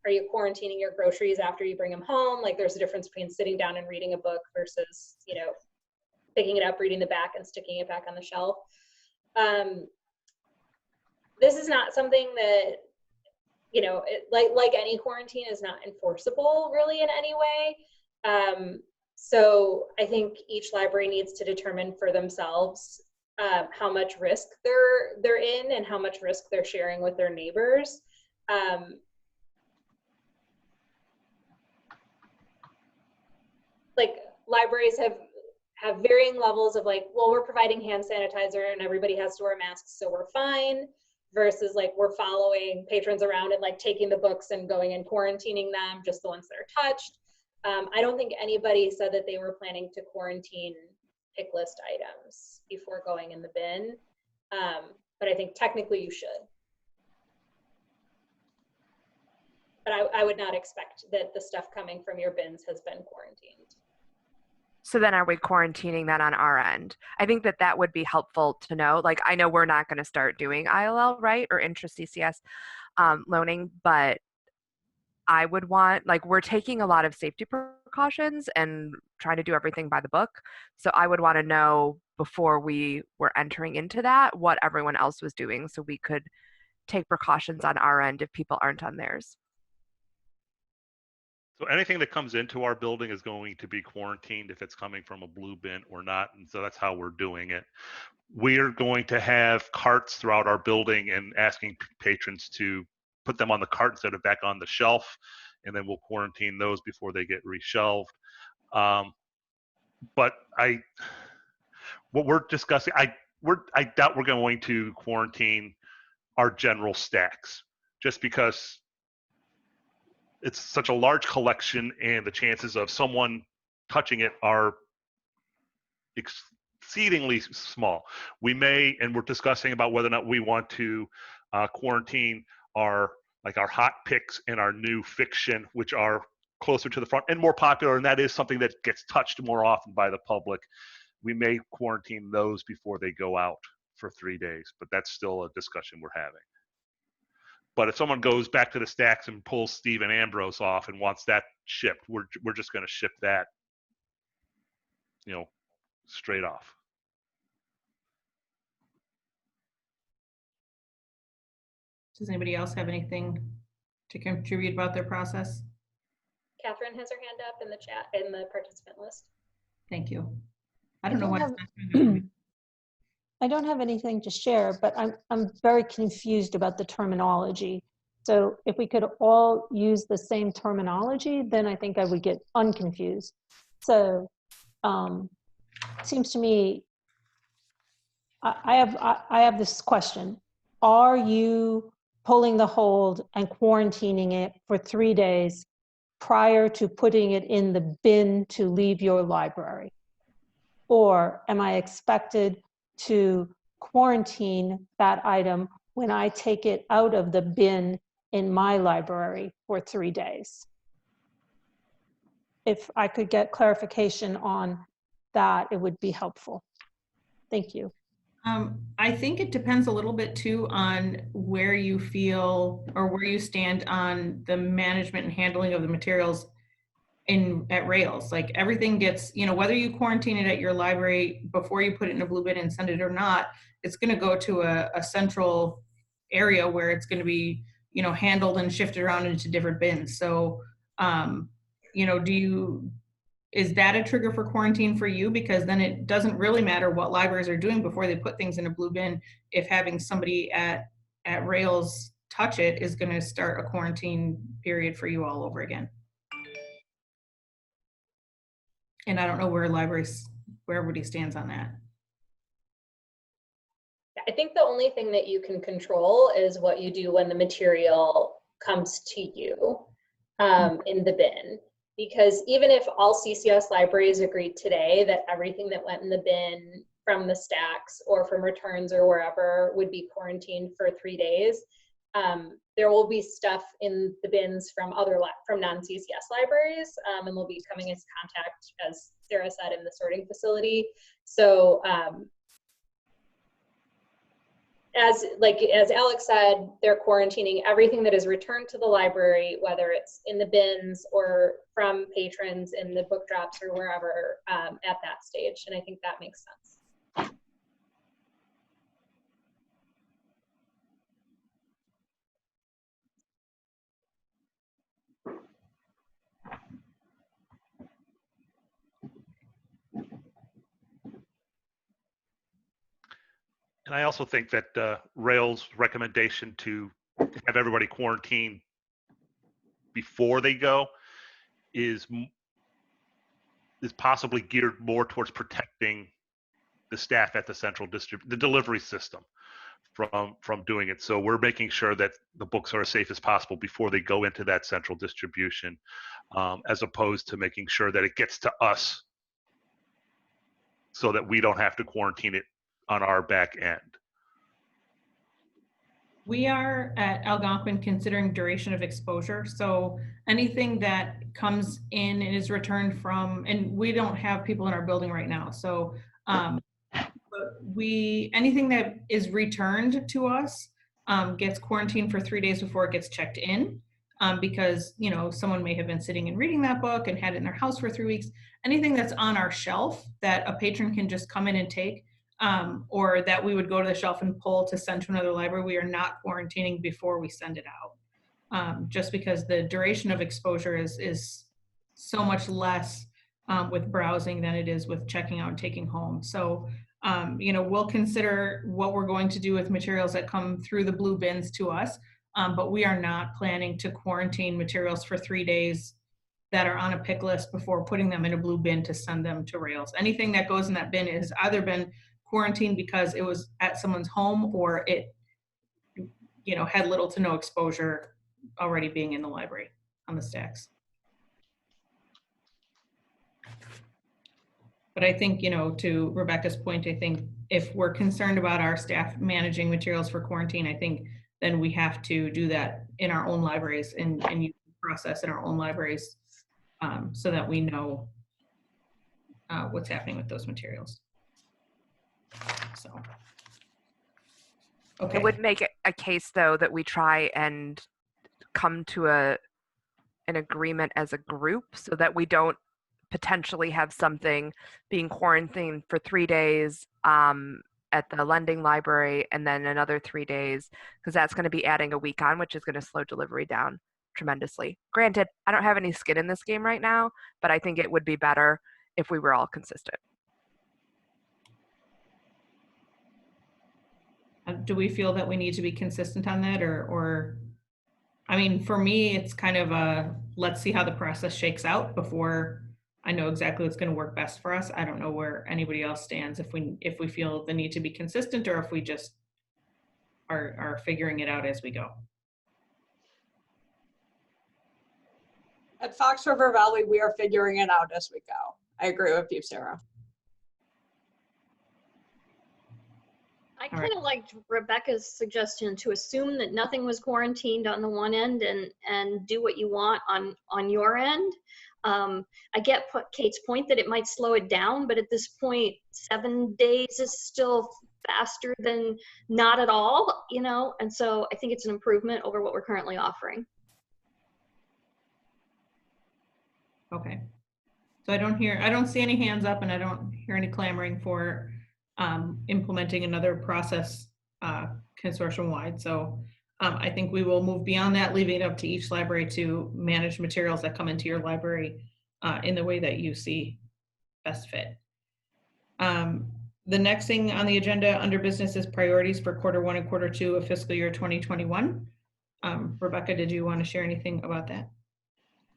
are you quarantining your groceries after you bring them home? Like there's a difference between sitting down and reading a book versus, picking it up, reading the back and sticking it back on the shelf. This is not something that, like any quarantine is not enforceable really in any way. So I think each library needs to determine for themselves how much risk they're in and how much risk they're sharing with their neighbors. Like libraries have varying levels of like, well, we're providing hand sanitizer and everybody has to wear masks, so we're fine, versus like we're following patrons around and like taking the books and going and quarantining them, just the ones that are touched. I don't think anybody said that they were planning to quarantine pick list items before going in the bin. But I think technically you should. But I would not expect that the stuff coming from your bins has been quarantined. So then are we quarantining that on our end? I think that would be helpful to know. Like, I know we're not going to start doing ILL, right? Or intra-CCS loaning, but I would want, like, we're taking a lot of safety precautions and trying to do everything by the book. So I would want to know before we were entering into that what everyone else was doing so we could take precautions on our end if people aren't on theirs. So anything that comes into our building is going to be quarantined if it's coming from a blue bin or not. And so that's how we're doing it. We're going to have carts throughout our building and asking patrons to put them on the cart instead of back on the shelf. And then we'll quarantine those before they get reshelved. But what we're discussing, I doubt we're going to quarantine our general stacks just because it's such a large collection and the chances of someone touching it are exceedingly small. We may, and we're discussing about whether or not we want to quarantine our hot picks and our new fiction, which are closer to the front and more popular, and that is something that gets touched more often by the public. We may quarantine those before they go out for 3 days, but that's still a discussion we're having. But if someone goes back to the stacks and pulls Steve and Ambrose off and wants that shipped, we're just going to ship that, straight off. Does anybody else have anything to contribute about their process? Catherine has her hand up in the chat, in the participant list. Thank you. I don't know why. I don't have anything to share, but I'm very confused about the terminology. So if we could all use the same terminology, then I think I would get unconfused. So it seems to me, I have this question. Are you pulling the hold and quarantining it for 3 days prior to putting it in the bin to leave your library? Or am I expected to quarantine that item when I take it out of the bin in my library for 3 days? If I could get clarification on that, it would be helpful. Thank you. I think it depends a little bit too on where you feel or where you stand on the management and handling of the materials at Rails. Like everything gets, whether you quarantine it at your library before you put it in a blue bin and send it or not, it's going to go to a central area where it's going to be, handled and shifted around into different bins. So, is that a trigger for quarantine for you? Because then it doesn't really matter what libraries are doing before they put things in a blue bin if having somebody at Rails touch it is going to start a quarantine period for you all over again. And I don't know where where everybody stands on that. I think the only thing that you can control is what you do when the material comes to you in the bin. Because even if all CCS libraries agreed today that everything that went in the bin from the stacks or from returns or wherever would be quarantined for 3 days, there will be stuff in the bins from non-CCS libraries, and they'll be coming into contact, as Sarah said, in the sorting facility. So as Alex said, they're quarantining everything that is returned to the library, whether it's in the bins or from patrons in the book drops or wherever at that stage. And I think that makes sense. And I also think that Rail's recommendation to have everybody quarantine before they go is possibly geared more towards protecting the staff at the central the delivery system from doing it. So we're making sure that the books are as safe as possible before they go into that central distribution, as opposed to making sure that it gets to us so that we don't have to quarantine it on our back end. We are at Algonquin considering duration of exposure. So anything that comes in and is returned from, and we don't have people in our building right now. So anything that is returned to us gets quarantined for 3 days before it gets checked in, because someone may have been sitting and reading that book and had it in their house for 3 weeks. Anything that's on our shelf that a patron can just come in and take, or that we would go to the shelf and pull to send to another library, we are not quarantining before we send it out, just because the duration of exposure is so much less with browsing than it is with checking out and taking home. So we'll consider what we're going to do with materials that come through the blue bins to us, but we are not planning to quarantine materials for 3 days that are on a pick list before putting them in a blue bin to send them to Rails. Anything that goes in that bin has either been quarantined because it was at someone's home, or it had little to no exposure already being in the library on the stacks. But I think, to Rebecca's point, I think if we're concerned about our staff managing materials for quarantine, I think then we have to do that in our own libraries and use the process in our own libraries, so that we know what's happening with those materials. So, okay. It would make it a case, though, that we try and come to an agreement as a group, so that we don't potentially have something being quarantined for 3 days at the lending library and then another 3 days, because that's going to be adding a week on, which is going to slow delivery down tremendously. Granted, I don't have any skin in this game right now, but I think it would be better if we were all consistent. Do we feel that we need to be consistent on that, or I mean, for me, it's kind of a, let's see how the process shakes out before I know exactly what's going to work best for us. I don't know where anybody else stands, if we feel the need to be consistent, or if we just are figuring it out as we go. At Fox River Valley, we are figuring it out as we go. I agree with you, Sarah. I kind of liked Rebecca's suggestion to assume that nothing was quarantined on the one end and do what you want on your end. I get Kate's point that it might slow it down, but at this point, 7 days is still faster than not at all, and so I think it's an improvement over what we're currently offering. Okay. So I don't see any hands up, and I don't hear any clamoring for implementing another process consortium wide. So I think we will move beyond that, leaving it up to each library to manage materials that come into your library in the way that you see best fit. The next thing on the agenda under business is priorities for Q1 and Q2 of fiscal year 2021. Rebecca, did you want to share anything about that?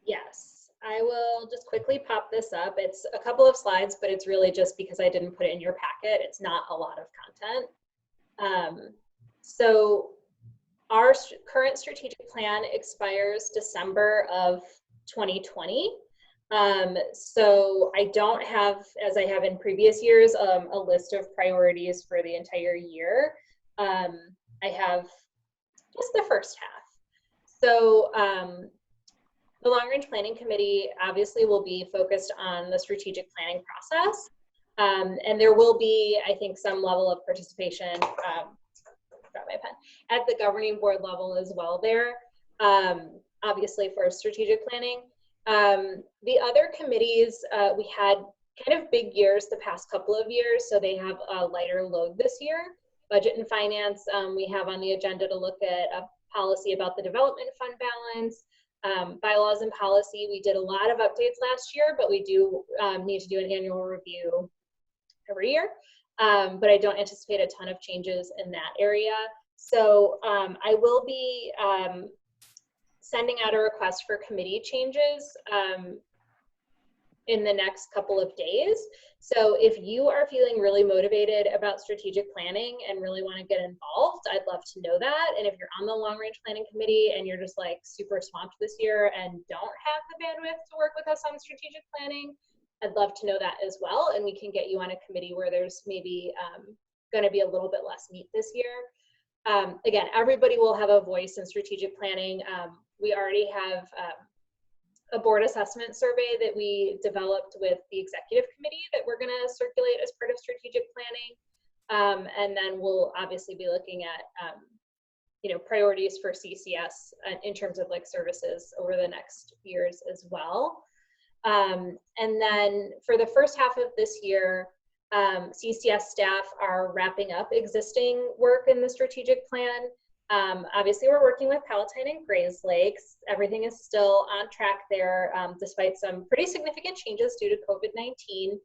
Yes. I will just quickly pop this up. It's a couple of slides, but it's really just because I didn't put it in your packet. It's not a lot of content. So our current strategic plan expires December of 2020. So I don't have, as I have in previous years, a list of priorities for the entire year. I have just the first half. So the Long Range Planning Committee obviously will be focused on the strategic planning process. And there will be, I think, some level of participation, forgot my pen, at the governing board level as well there, obviously for strategic planning. The other committees, we had kind of big years the past couple of years, so they have a lighter load this year. Budget and finance, we have on the agenda to look at a policy about the development fund balance. Bylaws and policy, we did a lot of updates last year, but we do need to do an annual review every year. But I don't anticipate a ton of changes in that area. So I will be sending out a request for committee changes in the next couple of days. So if you are feeling really motivated about strategic planning and really want to get involved, I'd love to know that. And if you're on the Long Range Planning Committee and you're just like super swamped this year and don't have the bandwidth to work with us on strategic planning, I'd love to know that as well. And we can get you on a committee where there's maybe going to be a little bit less meat this year. Again, everybody will have a voice in strategic planning. We already have a board assessment survey that we developed with the executive committee that we're going to circulate as part of strategic planning. And then we'll obviously be looking at, you know, priorities for CCS in terms of like services over the next years as well. And then for the first half of this year, CCS staff are wrapping up existing work in the strategic plan. Obviously, we're working with Palatine and Grays Lakes. Everything is still on track there, despite some pretty significant changes due to COVID-19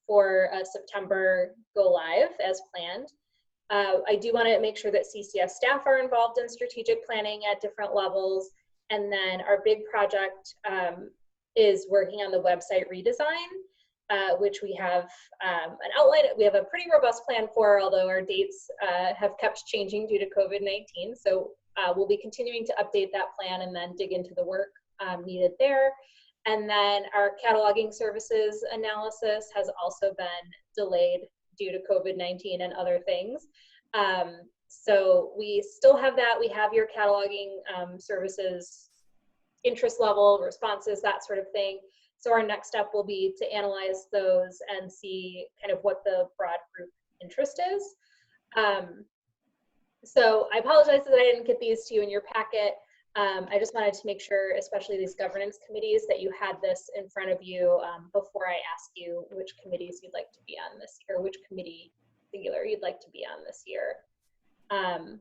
for a September go live as planned. I do want to make sure that CCS staff are involved in strategic planning at different levels. And then our big project is working on the website redesign, which we have an outline. We have a pretty robust plan for, although our dates have kept changing due to COVID-19. So we'll be continuing to update that plan and then dig into the work needed there. And then our cataloging services analysis has also been delayed due to COVID-19 and other things. So we still have that. We have your cataloging services interest level, responses, that sort of thing. So our next step will be to analyze those and see kind of what the broad group interest is. So I apologize that I didn't get these to you in your packet. I just wanted to make sure, especially these governance committees, that you had this in front of you before I ask you which committees you'd like to be on this year, which committee singular you'd like to be on this year. I'm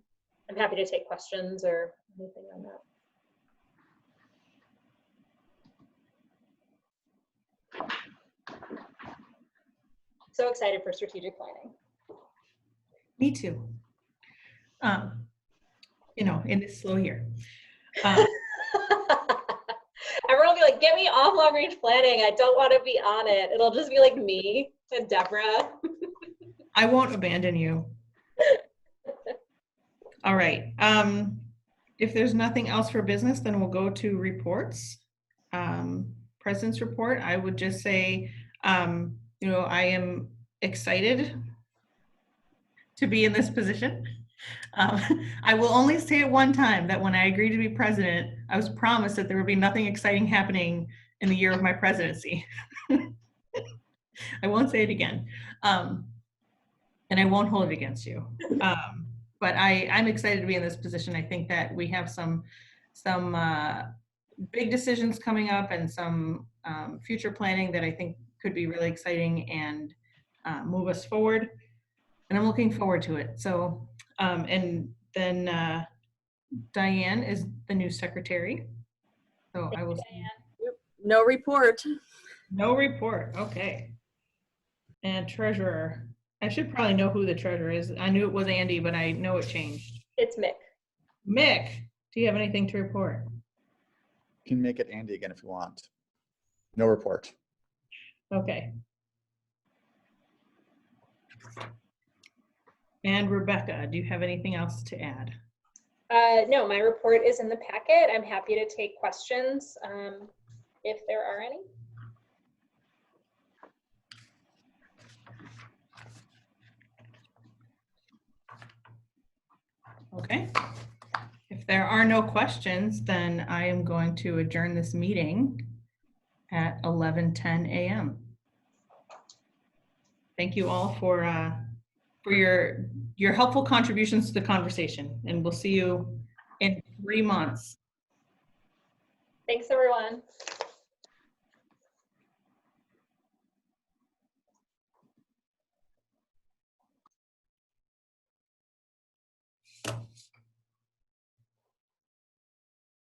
happy to take questions or anything on that. So excited for strategic planning. Me too. You know, in this slow year. Everyone will be like, get me off long range planning. I don't want to be on it. It'll just be like me and Deborah. I won't abandon you. All right. If there's nothing else for business, then we'll go to reports. President's report, I would just say, you know, I am excited to be in this position. I will only say it one time, that when I agreed to be president, I was promised that there would be nothing exciting happening in the year of my presidency. I won't say it again. And I won't hold it against you. But I'm excited to be in this position. I think that we have some big decisions coming up and some future planning that I think could be really exciting and move us forward. And I'm looking forward to it. So, and then Diane is the new secretary. So I will see. No report. No report, okay. And treasurer. I should probably know who the treasurer is. I knew it was Andy, but I know it changed. It's Mick. Mick, do you have anything to report? can make it Andy again if you want. No report. Okay. And Rebecca, do you have anything else to add? No, my report is in the packet. I'm happy to take questions if there are any. Okay. If there are no questions, then I am going to adjourn this meeting at 11:10 a.m. Thank you all for your helpful contributions to the conversation, and we'll see you in 3 months. Thanks, everyone.